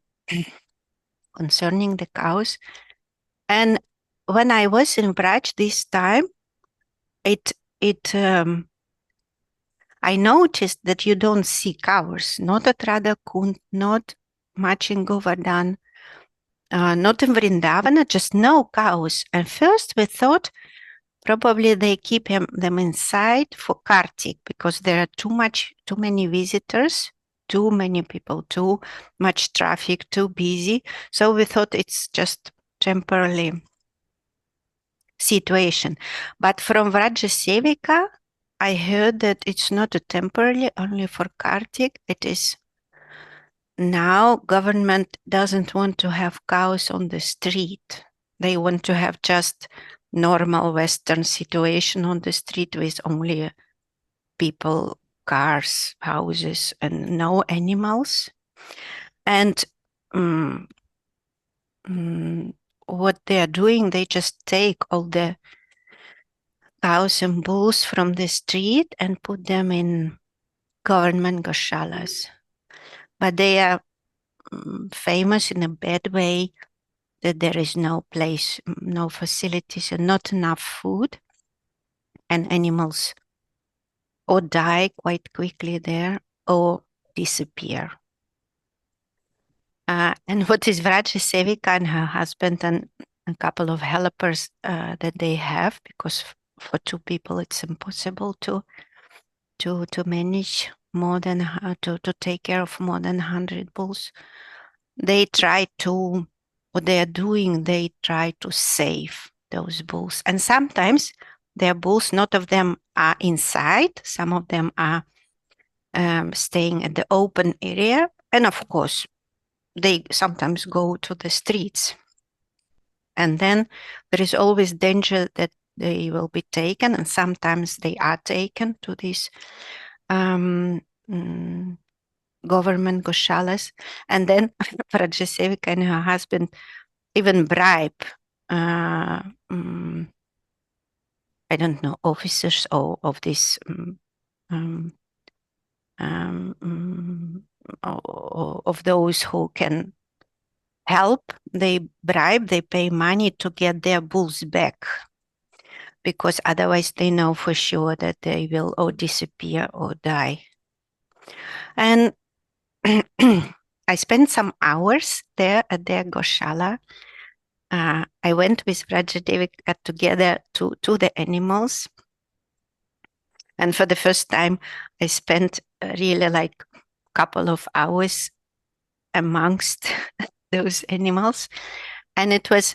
concerning the cows. And when I was in Braj this time, I noticed that you don't see cows, not at Radha Kund, not much in Govardhan, not in Vrindavana, just no cows. And first we thought probably they keep them inside for Kartik because there are too many visitors, too many people, too much traffic, too busy. So we thought it's just temporarily situation. But from Vrajasevika, I heard that it's not a temporarily only for Kartik. It is now government doesn't want to have cows on the street. They want to have just normal Western situation on the street with only people, cars, houses, and no animals. And what they are doing, they just take all the cows and bulls from the street and put them in government goshalas. But they are famous in a bad way that there is no place, no facilities, and not enough food, and animals or die quite quickly there or disappear. And what is Vrajasevika and her husband and a couple of helpers that they have, because for 2 people it's impossible to manage more than to take care of more than 100 bulls. They try to save those bulls, and sometimes their bulls, not of them are inside, some of them are staying at the open area, and of course they sometimes go to the streets, and then there is always danger that they will be taken, and sometimes they are taken to these government goshalas, and then Vrajasevika and her husband even bribe I don't know, officers of this of those who can help. They bribe, they pay money to get their bulls back, because otherwise they know for sure that they will or disappear or die. And I spent some hours there at their goshala. I went with Vrajadevika together to the animals. And for the first time, I spent really like a couple of hours amongst those animals. And it was,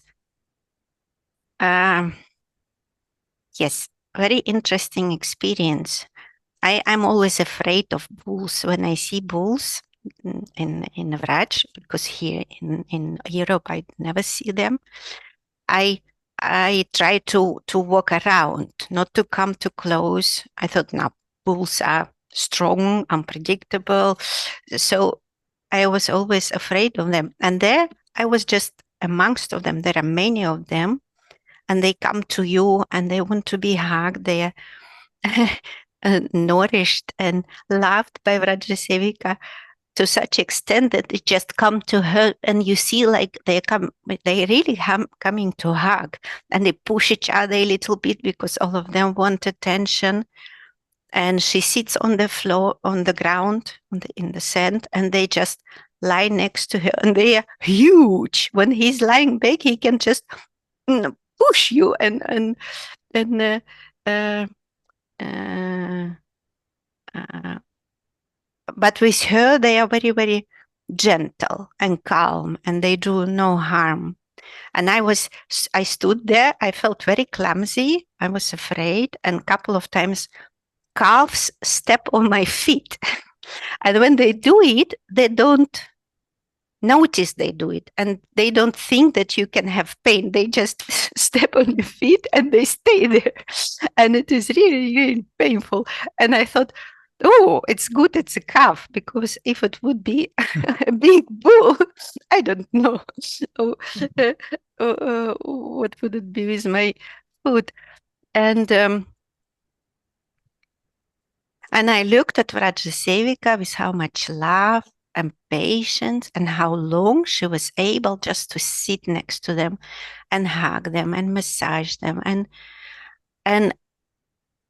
yes, very interesting experience. I'm always afraid of bulls when I see bulls in Vraj, because here in Europe I never see them. I try to walk around, not to come too close. I thought, no, bulls are strong, unpredictable. So I was always afraid of them. And there I was just amongst of them. There are many of them, and they come to you and they want to be hugged. They are nourished and loved by Vrajasevika to such extent that they just come to her, and you see like they really coming to hug, and they push each other a little bit because all of them want attention. And she sits on the floor, on the ground, in the sand, and they just lie next to her, and they are huge. When he's lying back, he can just push you and uh, uh, uh, but with her they are very, very gentle and calm, and they do no harm. And I stood there, I felt very clumsy, I was afraid, and a couple of times calves step on my feet. And when they do it, they don't notice they do it, and they don't think that you can have pain. They just step on your feet and they stay there. And it is really, really painful. And I thought, oh, it's good it's a calf, because if it would be a big bull, I don't know what would it be with my foot. And I looked at Vrajasevika with how much love and patience, and how long she was able just to sit next to them and hug them and massage them. And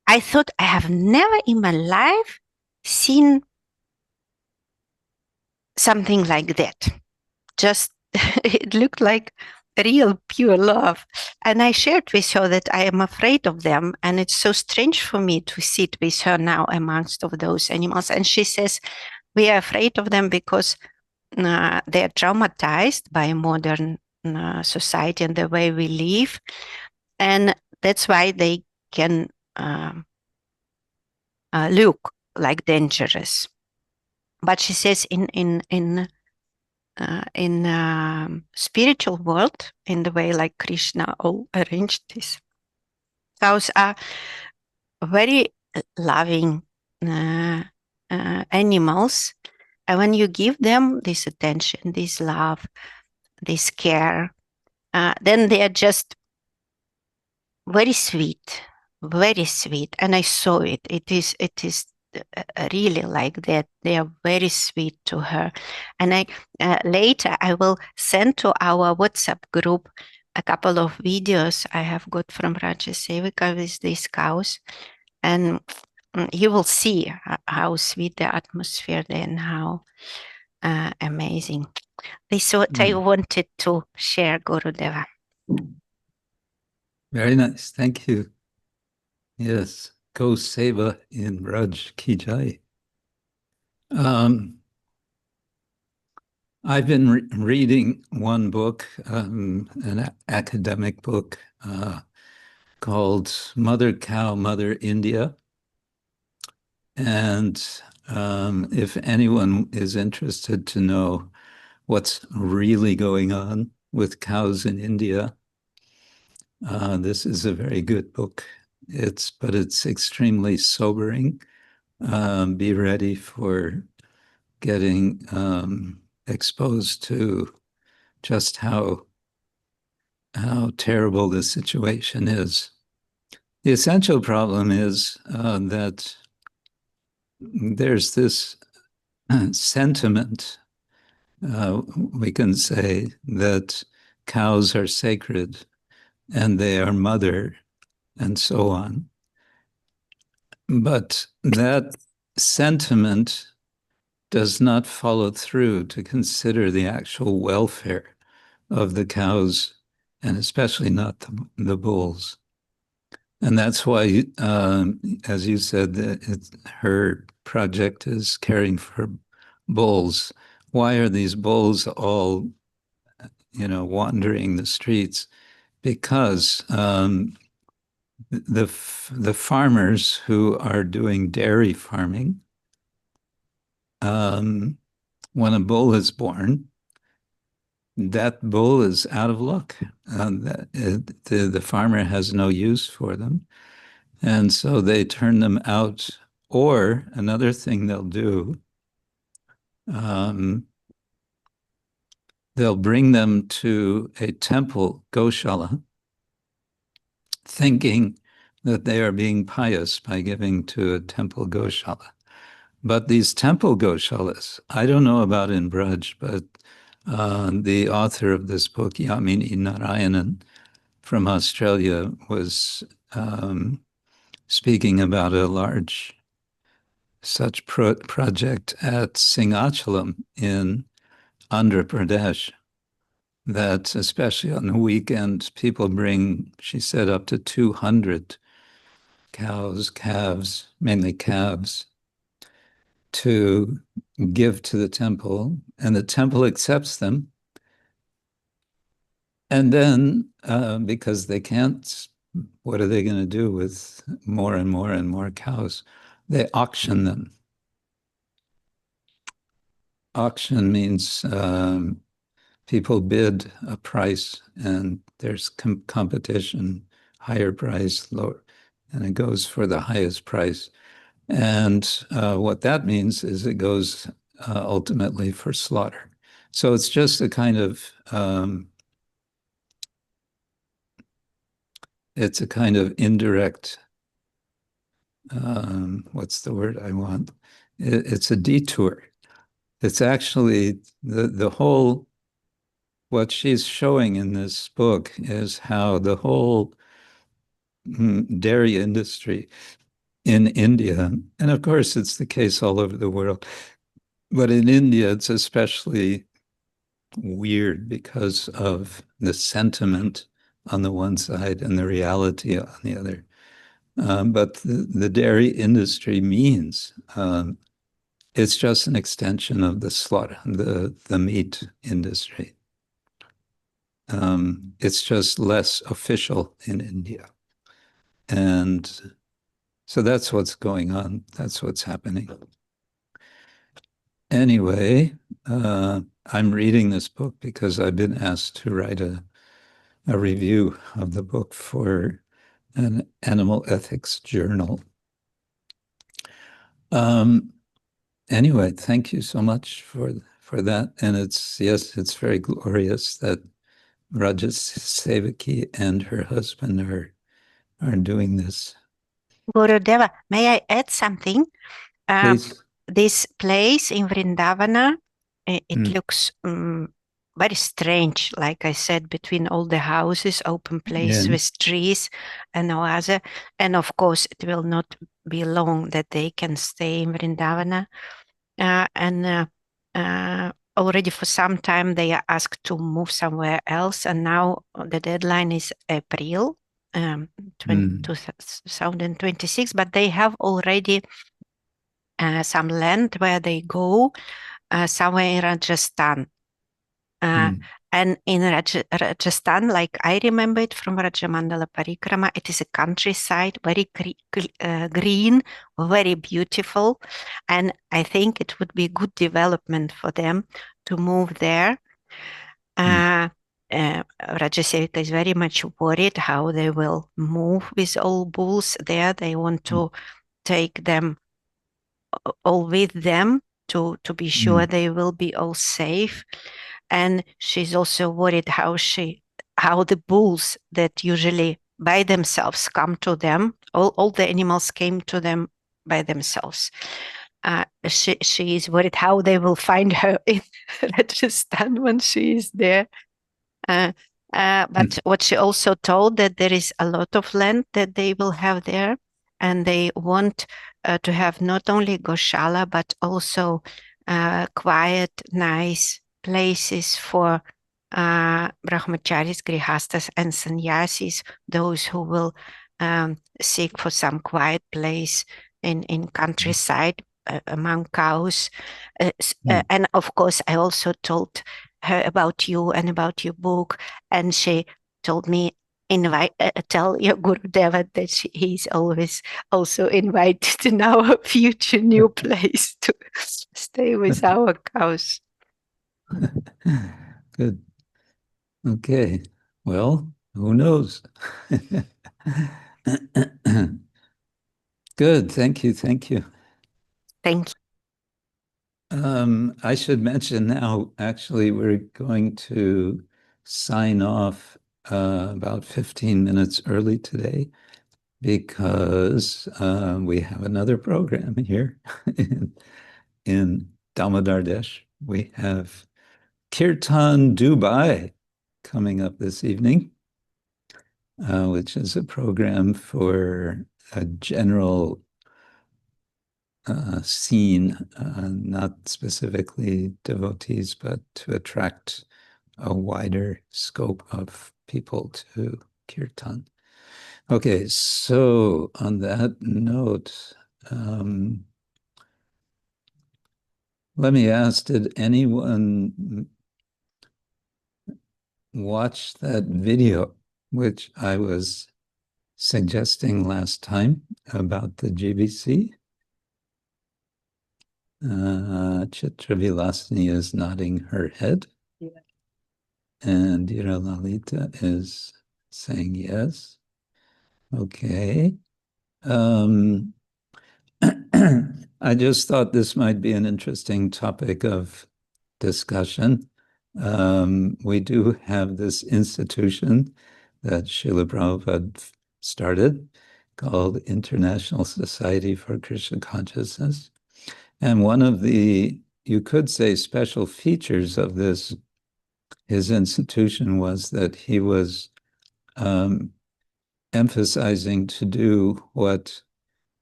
I thought, I have never in my life seen something like that. Just it looked like real pure love. And I shared with her that I am afraid of them, and it's so strange for me to sit with her now amongst of those animals. And she says, we are afraid of them because they are traumatized by modern society and the way we live, and that's why they can look like dangerous. But she says in spiritual world, in the way like Krishna all arranged this, cows are very loving animals, and when you give them this attention, this love, this care, then they are just very sweet, very sweet. And I saw it. It is really like that. They are very sweet to her. And I later I will send to our WhatsApp group a couple of videos I have got from Vrajasevika with these cows, and you will see how sweet the atmosphere there and how amazing. This is what I wanted to share, Gurudeva. Very nice. Thank you. Yes. Go-seva in Raj Ki Jai. I've been reading one book, an academic book called Mother Cow, Mother India. And if anyone is interested to know what's really going on with cows in India, this is a very good book. But it's extremely sobering. Be ready for getting exposed to just how terrible the situation is. The essential problem is that there's this sentiment, we can say, that cows are sacred and they are mother and so on. But that sentiment does not follow through to consider the actual welfare of the cows, and especially not the bulls. And that's why, as you said, her project is caring for bulls. Why are these bulls all, wandering the streets? Because the farmers who are doing dairy farming, when a bull is born, that bull is out of luck. The farmer has no use for them. And so they turn them out. Or another thing they'll do, they'll bring them to a temple, Goshala, thinking that they are being pious by giving to a temple Goshala. But these temple Goshalas, I don't know about in Braj, but the author of this book, Yamini Narayanan from Australia, was speaking about a large such project at Singhachalam in Andhra Pradesh. that especially on the weekend, people bring, she said, up to 200 cows, calves, mainly calves, to give to the temple, and the temple accepts them. And then, because they can't, what are they going to do with more and more and more cows? They auction them. Auction means people bid a price, and there's competition, higher price, lower, and it goes for the highest price. And what that means is it goes ultimately for slaughter. So it's just a kind of it's a kind of indirect, what's the word I want? It's a detour. It's actually the whole, what she's showing in this book is how the whole dairy industry in India, and of course it's the case all over the world, but in India it's especially weird because of the sentiment on the one side and the reality on the other. But the dairy industry means it's just an extension of the slaughter, the meat industry. It's just less official in India. And so that's what's going on. That's what's happening. Anyway, I'm reading this book because I've been asked to write a review of the book for an animal ethics journal. Anyway, thank you so much for that. And it's, yes, it's very glorious that Rajasevaki and her husband are doing this. Gurudeva, may I add something? Please. This place in Vrindavana, it looks very strange, like I said, between all the houses, open place with trees and no other. And of course, it will not be long that they can stay in Vrindavana. Already for some time they are asked to move somewhere else, and now the deadline is April 2026, but they have already some land where they go, somewhere in Rajasthan. And in Rajasthan, like I remember it from Rajamandala Parikrama, it is a countryside, very green, very beautiful. And I think it would be good development for them to move there. Rajasevika is very much worried how they will move with all bulls there. They want to take them all with them to be sure they will be all safe. And she's also worried how the bulls that usually by themselves come to them, all the animals came to them by themselves. She is worried how they will find her in Rajasthan when she is there. But what she also told, that there is a lot of land that they will have there, and they want to have not only Goshala but also quiet, nice places for brahmacharis, grihastas, and sannyasis, those who will seek for some quiet place in countryside among cows. And of course, I also told her about you and about your book, and she told me, tell your Gurudeva that he's always also invited in our future new place to stay with our cows. Good. Okay. Well, who knows? Good. Thank you. Thank you. Thank you. I should mention now, actually, we're going to sign off about 15 minutes early today because we have another program here in Damodar Desh. We have Kirtan Dubai coming up this evening, which is a program for a general scene, not specifically devotees, but to attract a wider scope of people to kirtan. Okay, so on that note, let me ask, did anyone watch that video which I was suggesting last time about the GBC? Chitra Vilasini is nodding her head. Yeah. And Dira Lalita is saying yes. Okay. I just thought this might be an interesting topic of discussion. We do have this institution that Srila Prabhupada started called International Society for Krishna Consciousness. And one of the, you could say, special features of his institution was that he was emphasizing to do what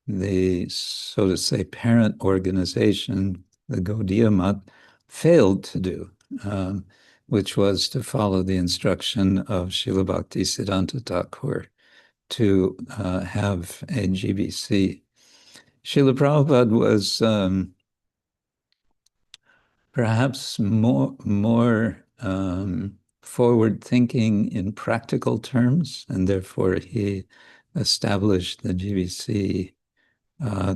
the, so to say, parent organization, the Go-seva, failed to do, which was to follow the instruction of Srila Bhaktisiddhanta Thakur to have a GBC. Srila Prabhupada was perhaps more forward-thinking in practical terms, and therefore he established the GBC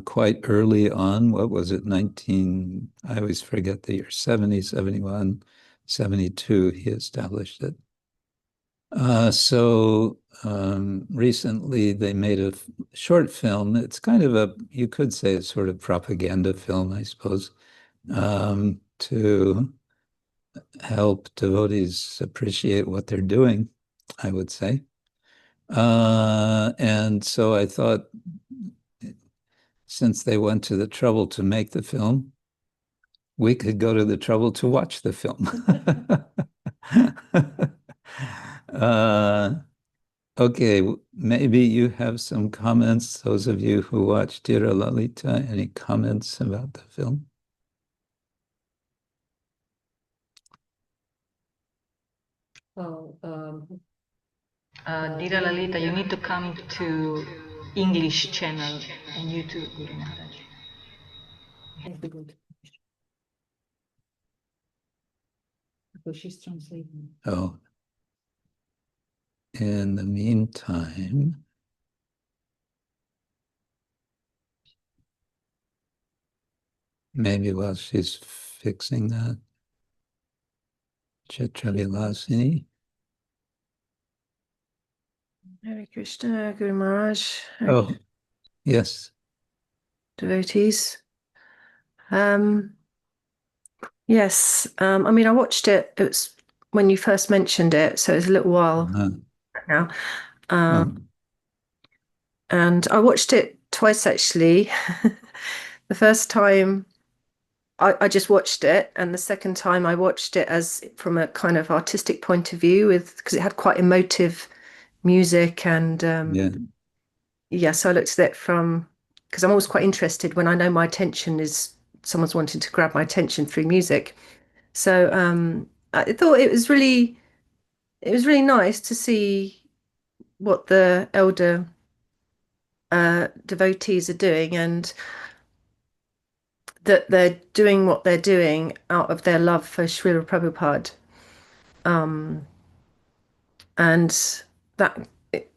quite early on. What was it, I always forget the year, 70, 71, 72, he established it. So recently they made a short film. It's kind of you could say it's sort of propaganda film, I suppose, to help devotees appreciate what they're doing, I would say. And so I thought, since they went to the trouble to make the film, we could go to the trouble to watch the film. Okay, maybe you have some comments, those of you who watched Tira Lalita, any comments about the film? Well, Dira Lalita, you need to come to English channel on YouTube, Guru Maharaj. Have to go to because she's translating. Oh. In the meantime, maybe while she's fixing that, Chitra Vilasini. Hare Krishna, Guru Maharaj. Oh, yes. Devotees. Yes, I mean, I watched it. It was when you first mentioned it, so it's a little while now. And I watched it twice, actually. The first time I just watched it, and the second time I watched it as from a kind of artistic point of view, because it had quite emotive music, and so I looked at it from, because I'm always quite interested when I know my attention is, someone's wanting to grab my attention through music. So I thought it was really nice to see what the elder devotees are doing, and that they're doing what they're doing out of their love for Srila Prabhupada. And that,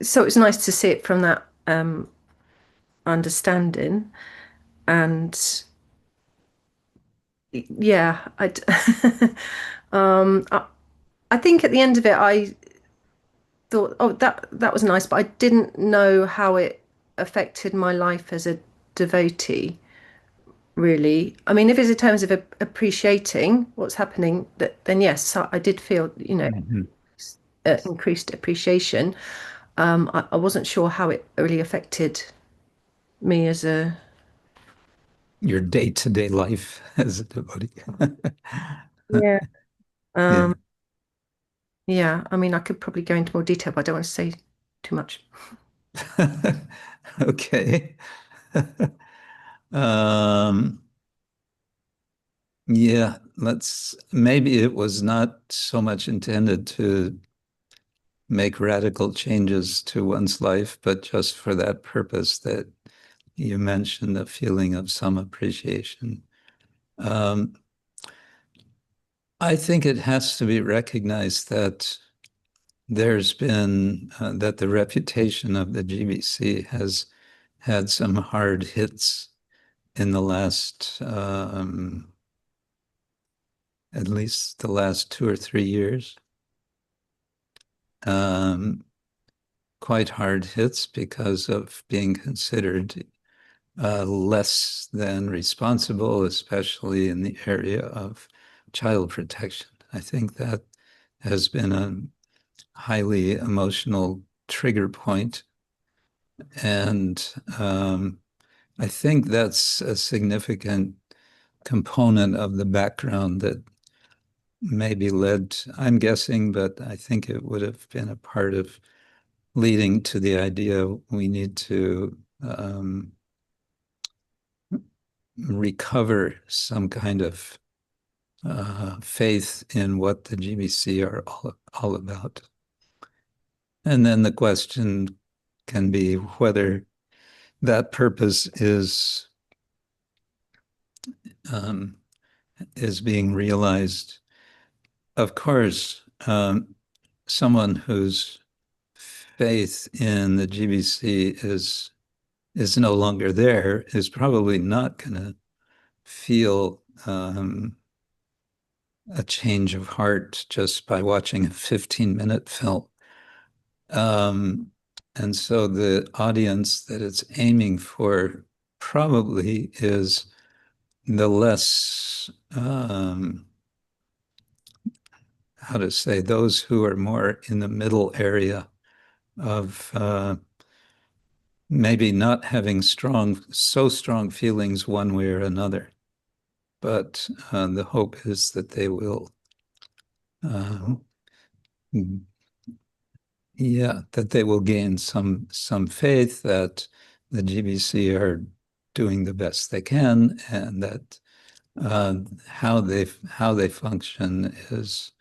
so it's nice to see it from that understanding. And yeah, I think at the end of it, I thought, oh, that was nice, but I didn't know how it affected my life as a devotee, really. I mean, if it's in terms of appreciating what's happening, then yes, I did feel, increased appreciation. I wasn't sure how it really affected me as your day-to-day life as a devotee. Yeah. Yeah, I mean, I could probably go into more detail, but I don't want to say too much. Okay. Yeah, maybe it was not so much intended to make radical changes to one's life, but just for that purpose that you mentioned, the feeling of some appreciation. I think it has to be recognized that there's been, that the reputation of the GBC has had some hard hits in the last, at least the last 2 or 3 years. Quite hard hits because of being considered less than responsible, especially in the area of child protection. I think that has been a highly emotional trigger point. And I think that's a significant component of the background that maybe led, I'm guessing, but I think it would have been a part of leading to the idea we need to recover some kind of faith in what the GBC are all about. And then the question can be whether that purpose is being realized. Of course, someone whose faith in the GBC is no longer there is probably not going to feel a change of heart just by watching a 15-minute film. And so the audience that it's aiming for probably is the less, how to say, those who are more in the middle area of maybe not having so strong feelings one way or another. But the hope is that they will, that they will gain some faith that the GBC are doing the best they can, and that how they function is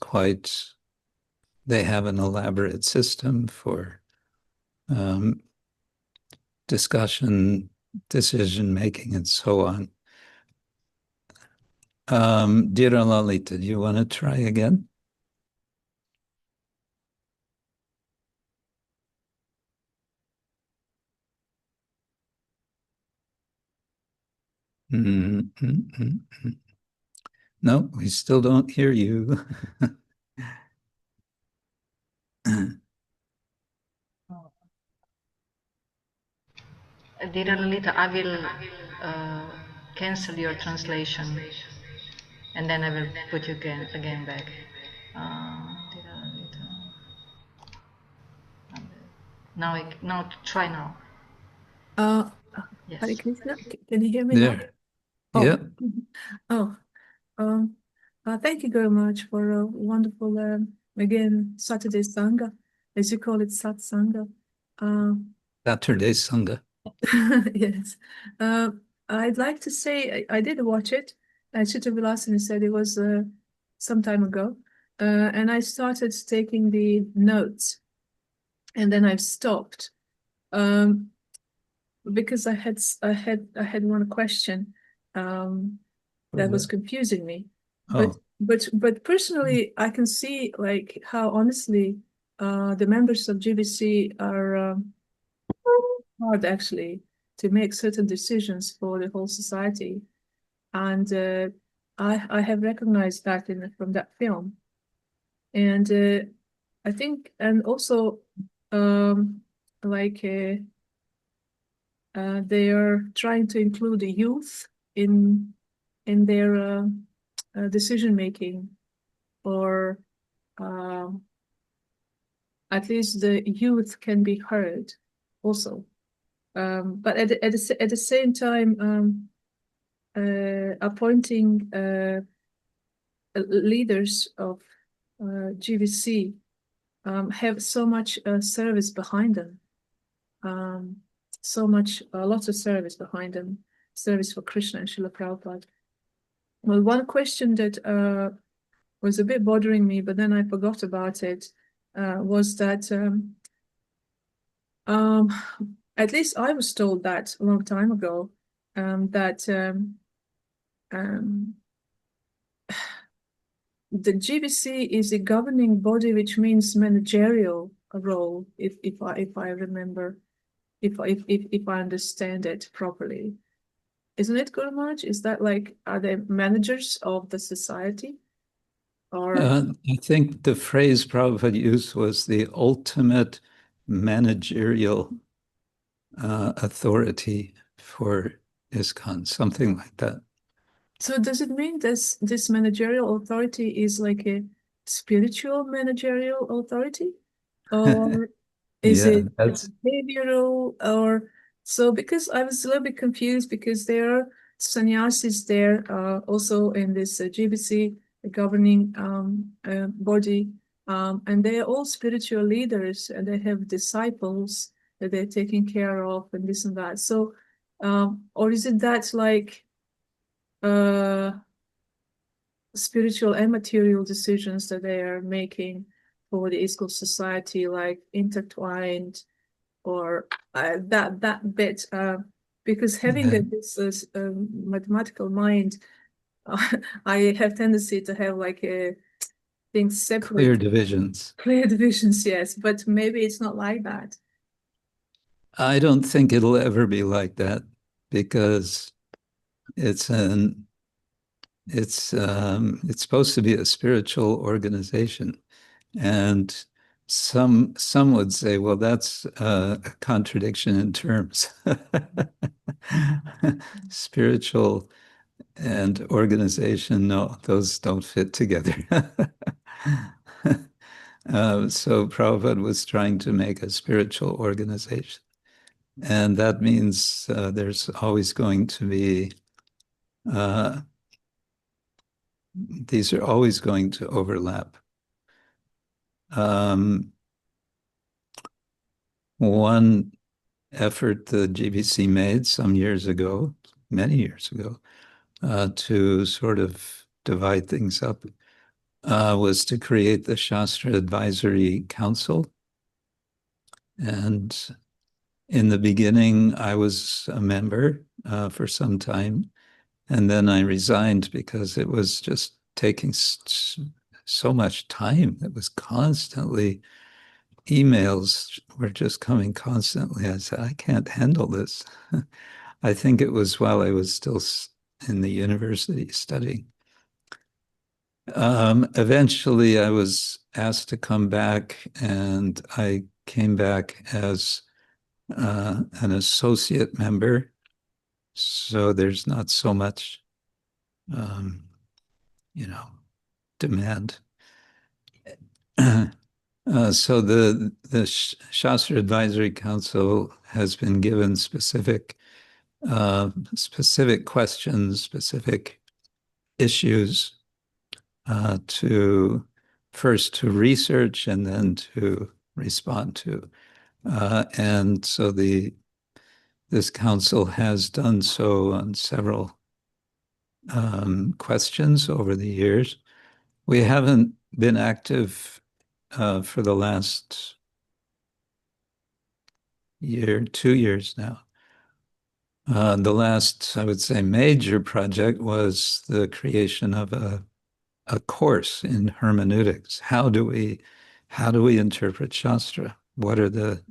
quite. They have an elaborate system for discussion, decision making, and so on. Dear Lalita, do you want to try again? No, we still don't hear you. Dear Lolita, I will cancel your translation and then I will put you again back. Dear Lolita. Now try now. Yes. Hare Krishna, can you hear me now? There. Oh. Yeah. Oh, thank you very much for a wonderful, again, Saturday Sanga, as you call it, Sat Sanga. Saturday Sanga. Yes. I'd like to say I did watch it. Chitra Vilasini said it was some time ago. And I started taking the notes and then I've stopped. Because I had one question that was confusing me. But personally, I can see like how honestly the members of GBC are hard actually to make certain decisions for the whole society, and I have recognized that from that film, and I think, and also like. They are trying to include the youth in their decision making, or at least the youth can be heard also. But at the same time, appointing leaders of GBC have so much service behind them. Lots of service behind them. service for Krishna and Srila Prabhupada. Well, one question that was a bit bothering me, but then I forgot about it, was that at least I was told that a long time ago, that the GBC is a governing body, which means managerial role, if I remember, if I understand it properly. Isn't it, Guru Maharaj? Is that like, are they managers of the society? Or I think the phrase Prabhupada used was the ultimate managerial authority for ISKCON, something like that. so does it mean this managerial authority is like a spiritual managerial authority? Or is Yeah, it behavioral? Or so, because I was a little bit confused, because there are sannyasis there also in this GBC governing body, and they are all spiritual leaders, and they have disciples that they're taking care of, and this and that. So or is it that like spiritual and material decisions that they are making for the ISKCON society, like intertwined, or that bit, because having this mathematical mind, I have tendency to have like things separate. Clear divisions. Clear divisions, yes, but maybe it's not like that. I don't think it'll ever be like that, because it's supposed to be a spiritual organization, and some would say, well, that's a contradiction in terms. Spiritual and organization, no, those don't fit together. So Prabhupada was trying to make a spiritual organization, and that means there's always going to be these are always going to overlap. One effort the GBC made some years ago, many years ago, to sort of divide things up, was to create the Shastra Advisory Council. And in the beginning, I was a member for some time, and then I resigned because it was just taking so much time. It was constantly, emails were just coming constantly. I said, I can't handle this. I think it was while I was still in the university studying. Eventually, I was asked to come back, and I came back as an associate member. So there's not so much, demand. So the Shastra Advisory Council has been given specific questions, specific issues to research and then to respond to. And so this council has done so on several questions over the years. We haven't been active for the last 2 years now. The last, I would say, major project was the creation of a course in hermeneutics. How do we interpret Shastra? What are the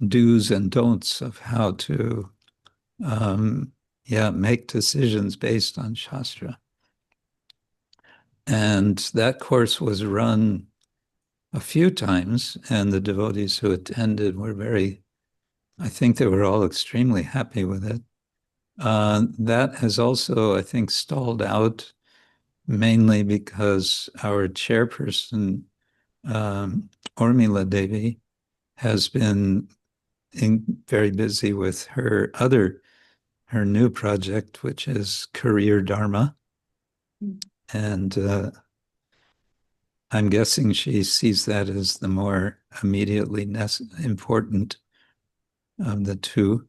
do's and don'ts of how to make decisions based on Shastra? And that course was run a few times, and the devotees who attended were I think they were all extremely happy with it. That has also, I think, stalled out, mainly because our chairperson, Urmila Devi, has been very busy with her new project, which is Career Dharma. And I'm guessing she sees that as the more immediately important of the two.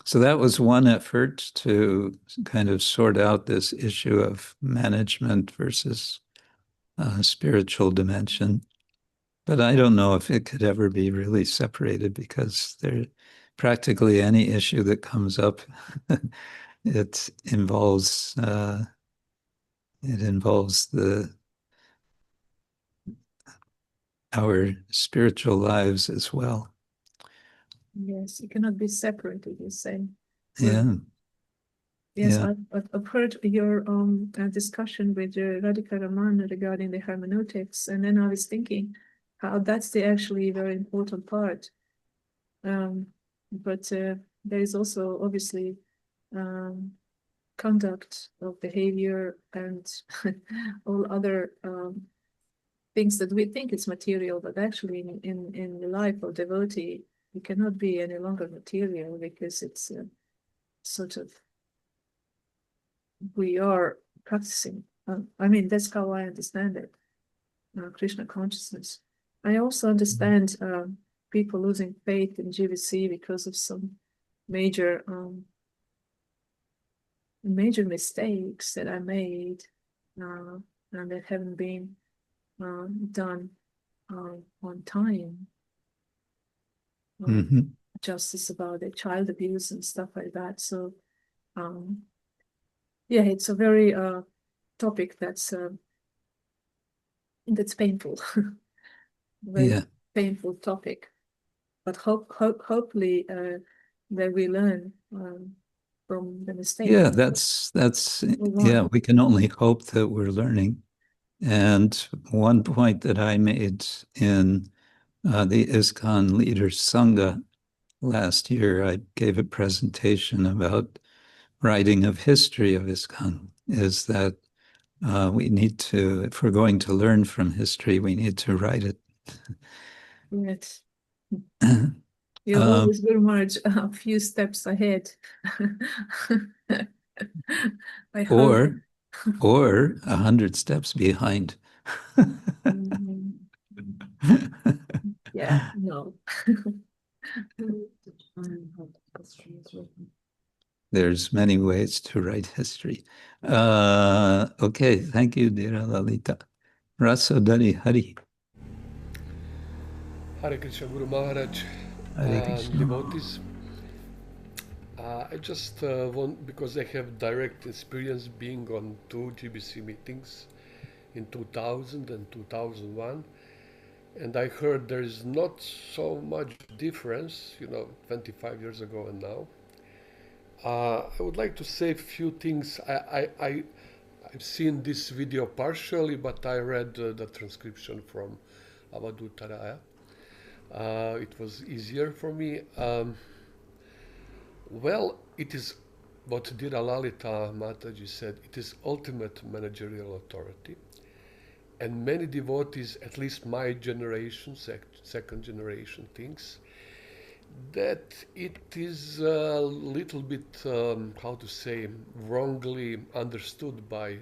So that was one effort to kind of sort out this issue of management versus spiritual dimension. But I don't know if it could ever be really separated, because there practically any issue that comes up, it involves our spiritual lives as well. Yes, it cannot be separated, you say. Yeah. Yes, Yeah. I've heard your discussion with Radhika Raman regarding the hermeneutics, and then I was thinking how that's the actually very important part. But there is also obviously conduct of behavior and all other things that we think is material, but actually in the life of devotee, it cannot be any longer material, because it's sort of, we are practicing. I mean, that's how I understand it. Krishna consciousness. I also understand people losing faith in GBC because of some major mistakes that I made, and that haven't been done on time. Justice about the child abuse and stuff like that. So yeah, it's a very topic that's painful. Very painful topic, but hopefully that we learn from the mistakes. Yeah, that's yeah, we can only hope that we're learning. And one point that I made in the ISKCON Leaders Sanga last year, I gave a presentation about writing of history of ISKCON, is that we need to, if we're going to learn from history, we need to write it. Yes. You're always very much a few steps ahead. Or 100 steps behind. Yeah, no. There's many ways to write history. Okay, thank you, dear Lalita. Rasodari Hari. Hare Krishna Guru Maharaj and devotees. I just want, because I have direct experience being on 2 GBC meetings in 2000 and 2001, and I heard there is not so much difference, 25 years ago and now. I would like to say a few things. I've seen this video partially, but I read the transcription from Avadhutaraya. It was easier for me. Well, it is what Dira Lalita Mataji said, it is ultimate managerial authority. And many devotees, at least my generation, second generation, thinks that it is a little bit, how to say, wrongly understood by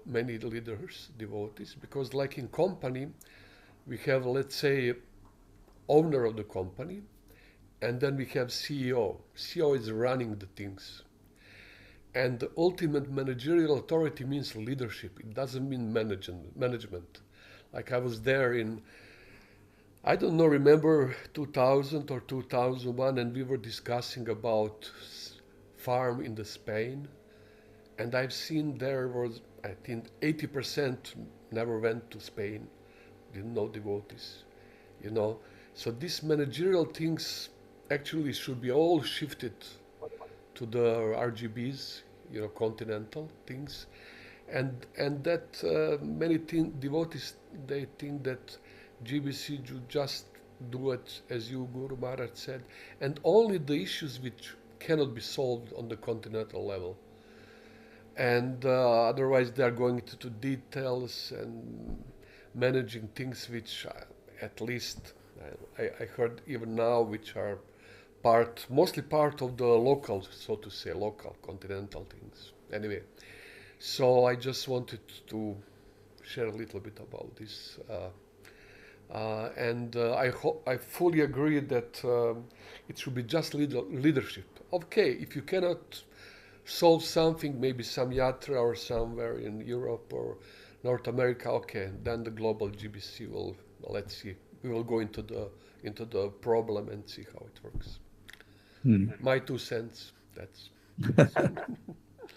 many leaders, devotees, because like in company, we have, let's say, owner of the company, and then we have CEO. CEO is running the things. And the ultimate managerial authority means leadership. It doesn't mean management. Like I was there in, I don't know, remember 2000 or 2001, and we were discussing about farm in the Spain. And I've seen there was, I think 80% never went to Spain, didn't know devotees, So these managerial things actually should be all shifted to the RGBs, continental things, and that many devotees, they think that GBC should just do it as you, Guru Maharaj, said, and only the issues which cannot be solved on the continental level. And otherwise they are going into details and managing things which at least I heard even now, which are mostly part of the local, so to say, local continental things. Anyway, so I just wanted to share a little bit about this And I fully agree that it should be just leadership. Okay, if you cannot solve something, maybe some yatra or somewhere in Europe or North America, okay, then the global GBC will, let's see, we will go into the problem and see how it works. My 2 cents. That's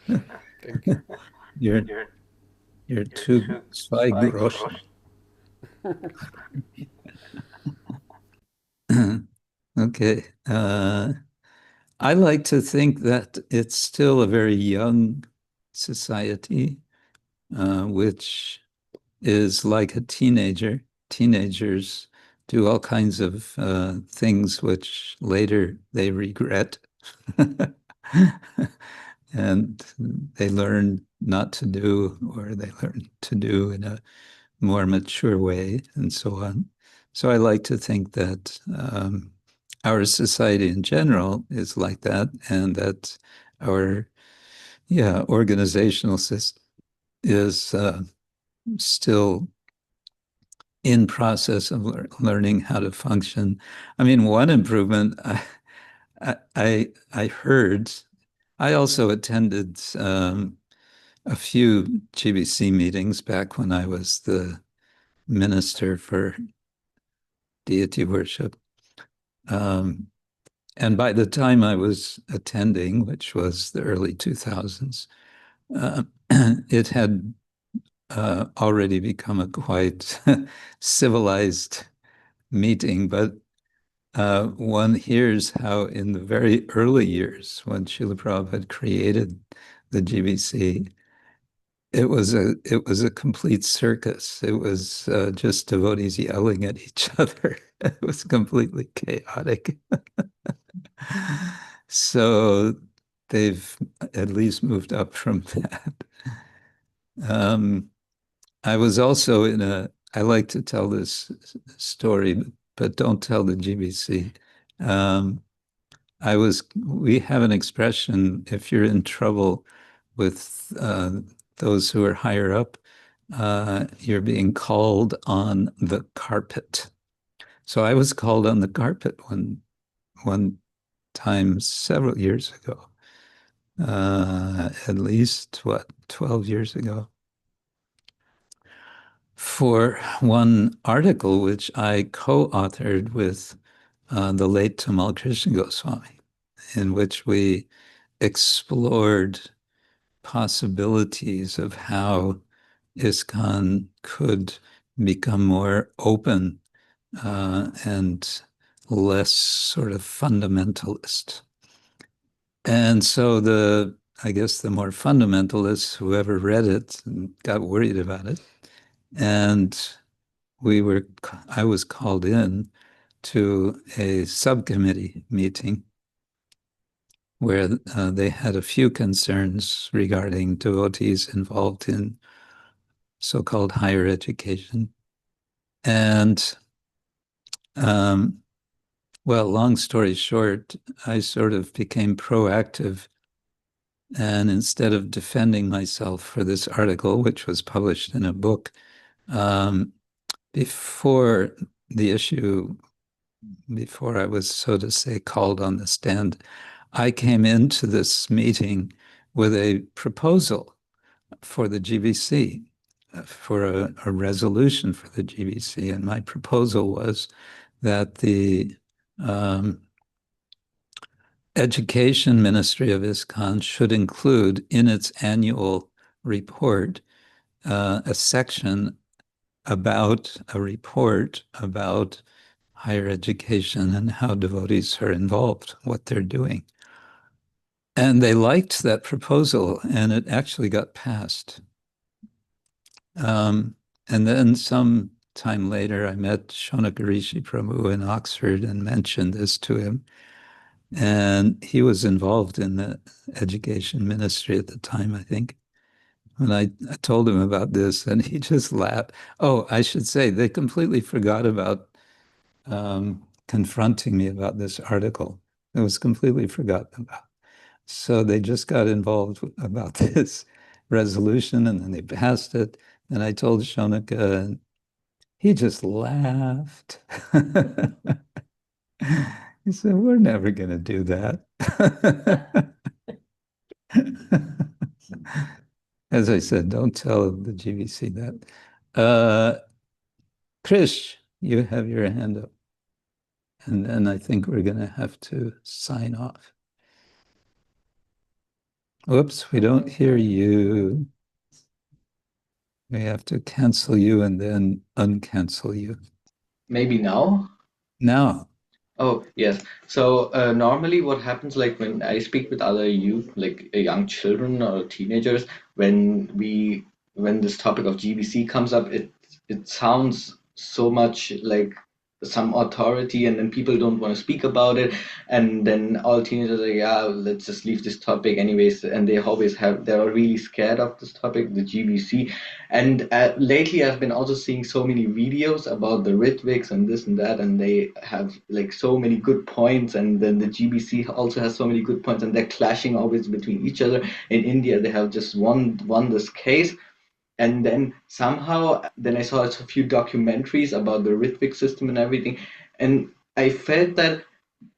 thank you. You're two Groschen. Okay. I like to think that it's still a very young society, which is like a teenager. Teenagers do all kinds of things which later they regret. And they learn not to do, or they learn to do in a more mature way, and so on. So I like to think that our society in general is like that, and that our organizational system is still in process of learning how to function. I mean, one improvement I heard. I also attended a few GBC meetings back when I was the minister for deity worship. And by the time I was attending, which was the early 2000s, it had already become a quite civilized meeting. But one hears how in the very early years, when Srila Prabhupada created the GBC, it was a complete circus. It was just devotees yelling at each other. It was completely chaotic. So they've at least moved up from that. I was also I like to tell this story, but don't tell the GBC. We have an expression, if you're in trouble with those who are higher up, you're being called on the carpet. So I was called on the carpet one time several years ago, at least, 12 years ago, for one article which I co-authored with the late Tamal Krishna Goswami, in which we explored possibilities of how ISKCON could become more open and less sort of fundamentalist. And so I guess the more fundamentalists, whoever read it, got worried about it. And I was called in to a subcommittee meeting where they had a few concerns regarding devotees involved in so-called higher education. And, well, long story short, I sort of became proactive. And instead of defending myself for this article, which was published in a book, before I was, so to say, called on the stand, I came into this meeting with a proposal for the GBC, for a resolution for the GBC. And my proposal was that the Education Ministry of ISKCON should include in its annual report a section about a report about higher education and how devotees are involved, what they're doing. And they liked that proposal, and it actually got passed. And then some time later, I met Shonaka Rishi Prabhu in Oxford and mentioned this to him. And he was involved in the education ministry at the time, I think. And I told him about this, and he just laughed. Oh, I should say, they completely forgot about confronting me about this article. It was completely forgotten about. So they just got involved about this resolution, and then they passed it. And I told Shonaka, and he just laughed. He said, "We're never going to do that." As I said, don't tell the GBC that. Krish, you have your hand up. And then I think we're going to have to sign off. Whoops, we don't hear you. We have to cancel you and then uncancel you. Maybe now? Now. Oh, yes. So normally what happens, like when I speak with other youth, like young children or teenagers, when this topic of GBC comes up, it sounds so much like some authority, and then people don't want to speak about it, and then all teenagers are, yeah, let's just leave this topic anyways, and they're really scared of this topic, the GBC. And lately, I've been also seeing so many videos about the Ritviks and this and that, and they have like so many good points. And then the GBC also has so many good points, and they're clashing always between each other. In India, they have just won this case, and then somehow, then I saw a few documentaries about the Ritvik system and everything, and I felt that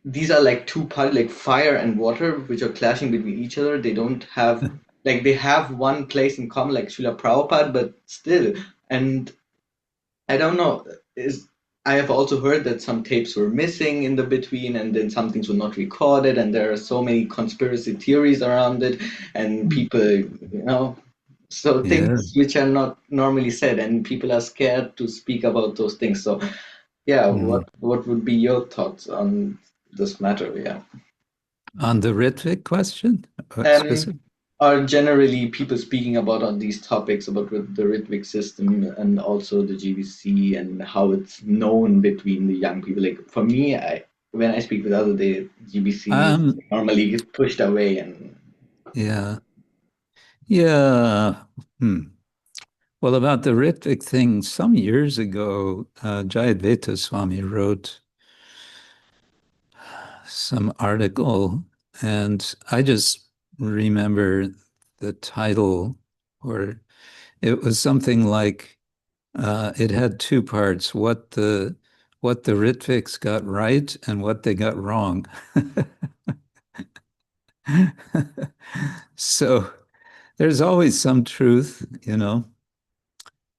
these are like two parts, like fire and water, which are clashing between each other. They don't have, like, they have one place in common, like Srila Prabhupada, but still. And I don't know, I have also heard that some tapes were missing in the between, and then some things were not recorded, and there are so many conspiracy theories around it, and people, so things which are not normally said, and people are scared to speak about those things. So yeah, what would be your thoughts on this matter? Yeah. On the Ritvik question? Or generally people speaking about on these topics about the Ritvik system and also the GBC and how it's known between the young people. Like for me, when I speak with others, the GBC normally get pushed away. And yeah. Well, about the Ritvik thing, some years ago, Jayadvaita Swami wrote some article, and I just remember the title, or it was something like, it had two parts: what the Ritviks got right and what they got wrong. So there's always some truth,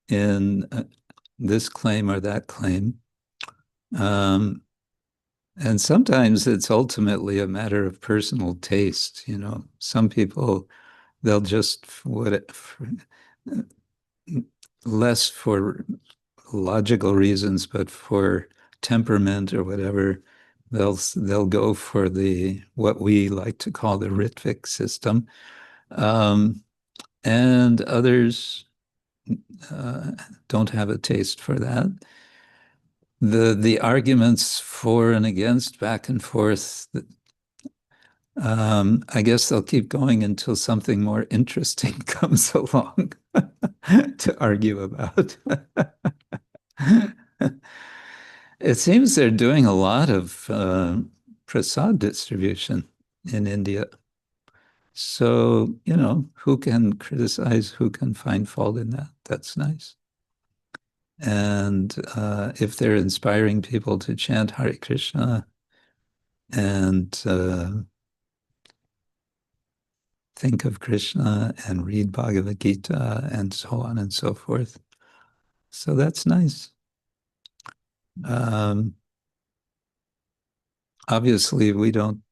in this claim or that claim. And sometimes it's ultimately a matter of personal taste. Some people, they'll just less for logical reasons, but for temperament or whatever, they'll go for what we like to call the Ritvik system, and others don't have a taste for that. The arguments for and against, back and forth, I guess they'll keep going until something more interesting comes along to argue about. It seems they're doing a lot of prasad distribution in India. So, who can criticize, who can find fault in that? That's nice. And if they're inspiring people to chant Hare Krishna and think of Krishna and read Bhagavad Gita and so on and so forth, so that's nice. Obviously, we don't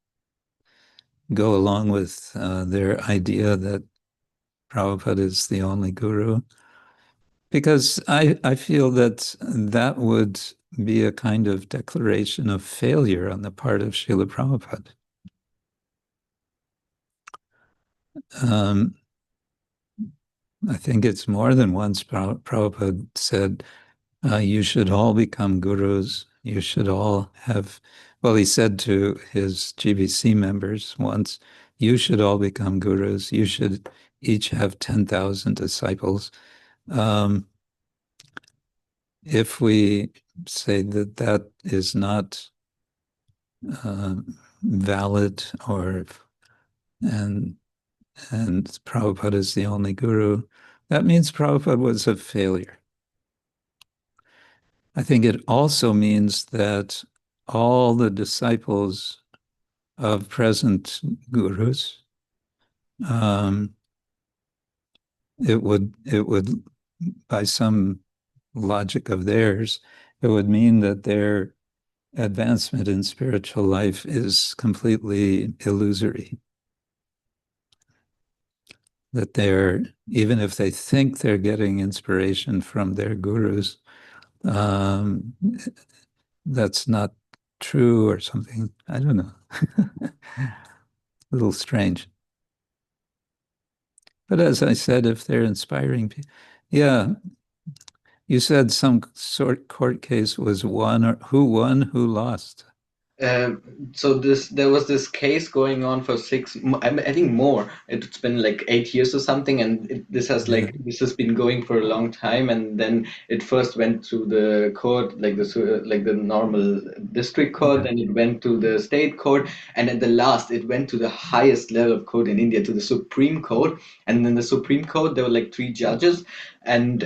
go along with their idea that Prabhupada is the only guru, because I feel that that would be a kind of declaration of failure on the part of Srila Prabhupada. I think it's more than once Prabhupada said, you should all become gurus. You should all have, well, he said to his GBC members once, you should all become gurus. You should each have 10,000 disciples. If we say that that is not valid, and Prabhupada is the only guru, that means Prabhupada was a failure. I think it also means that all the disciples of present gurus, it would, by some logic of theirs, it would mean that their advancement in spiritual life is completely illusory. That they're, even if they think they're getting inspiration from their gurus, that's not true or something. I don't know. A little strange. But as I said, if they're inspiring people, yeah. You said some sort court case was won, or who lost? So there was this case going on for I think more. It's been like 8 years or something, and this has been going for a long time. And then it first went to the court, like the normal district court, then it went to the state court, and at the last it went to the highest level of court in India, to the Supreme Court. And in the Supreme Court there were like 3 judges, and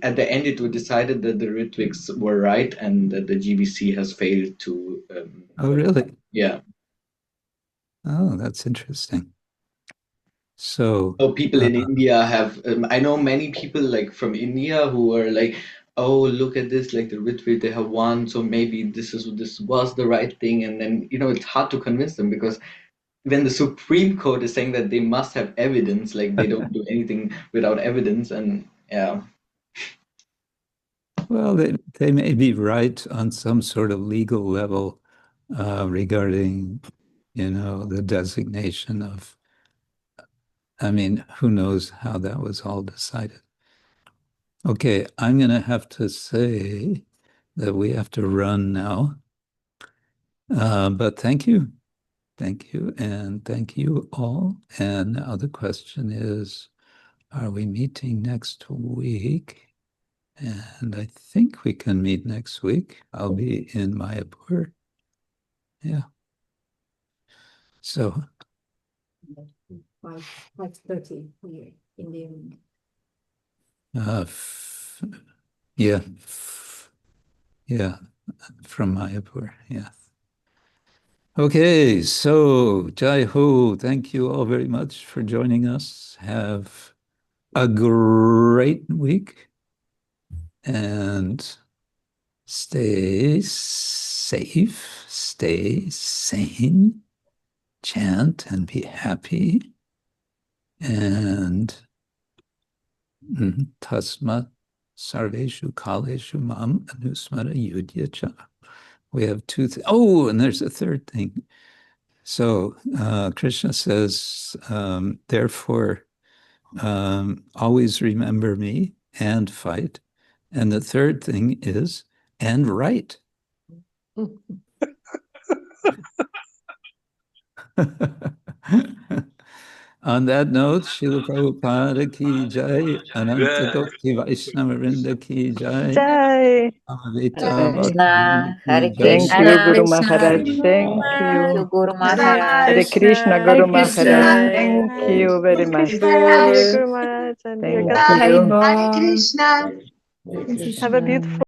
at the end it was decided that the Ritviks were right and that the GBC has failed to. Oh, really? Yeah. Oh, that's interesting. So people in India have, I know many people like from India who are like, oh, look at this, like the Ritvik, they have won, so maybe this was the right thing. And then, it's hard to convince them, because when the Supreme Court is saying that they must have evidence, like they don't do anything without evidence. And yeah. Well, they may be right on some sort of legal level regarding, the designation of, I mean, who knows how that was all decided. Okay, I'm going to have to say that we have to run now. But thank you. Thank you. And thank you all. And now the question is, are we meeting next week? And I think we can meet next week. I'll be in Mayapur. Yeah. So 5:30 here in the evening. Yeah, from Mayapur, yeah. Okay, so Jai Ho, thank you all very much for joining us. Have a great week and stay safe, stay sane, chant and be happy. And tasmat sarveshu kaleshu mam anusmara yudya cha. We have 2 oh, and there's a third thing. So Krishna says, therefore, always remember me and fight. And the third thing is, and write. On that note, Srila Prabhupada ki jai, Ananta Bhakti Vaishnavarinda ki jai. Jai. Amavita Krishna, Hare Thank Krishna. you, Guru Maharaj. Thank you. Guru Hare Maharaj. Hare Krishna, Guru Maharaj. Krishna. Thank you very much. Guru. Thank you. Hare Krishna. Have a beautiful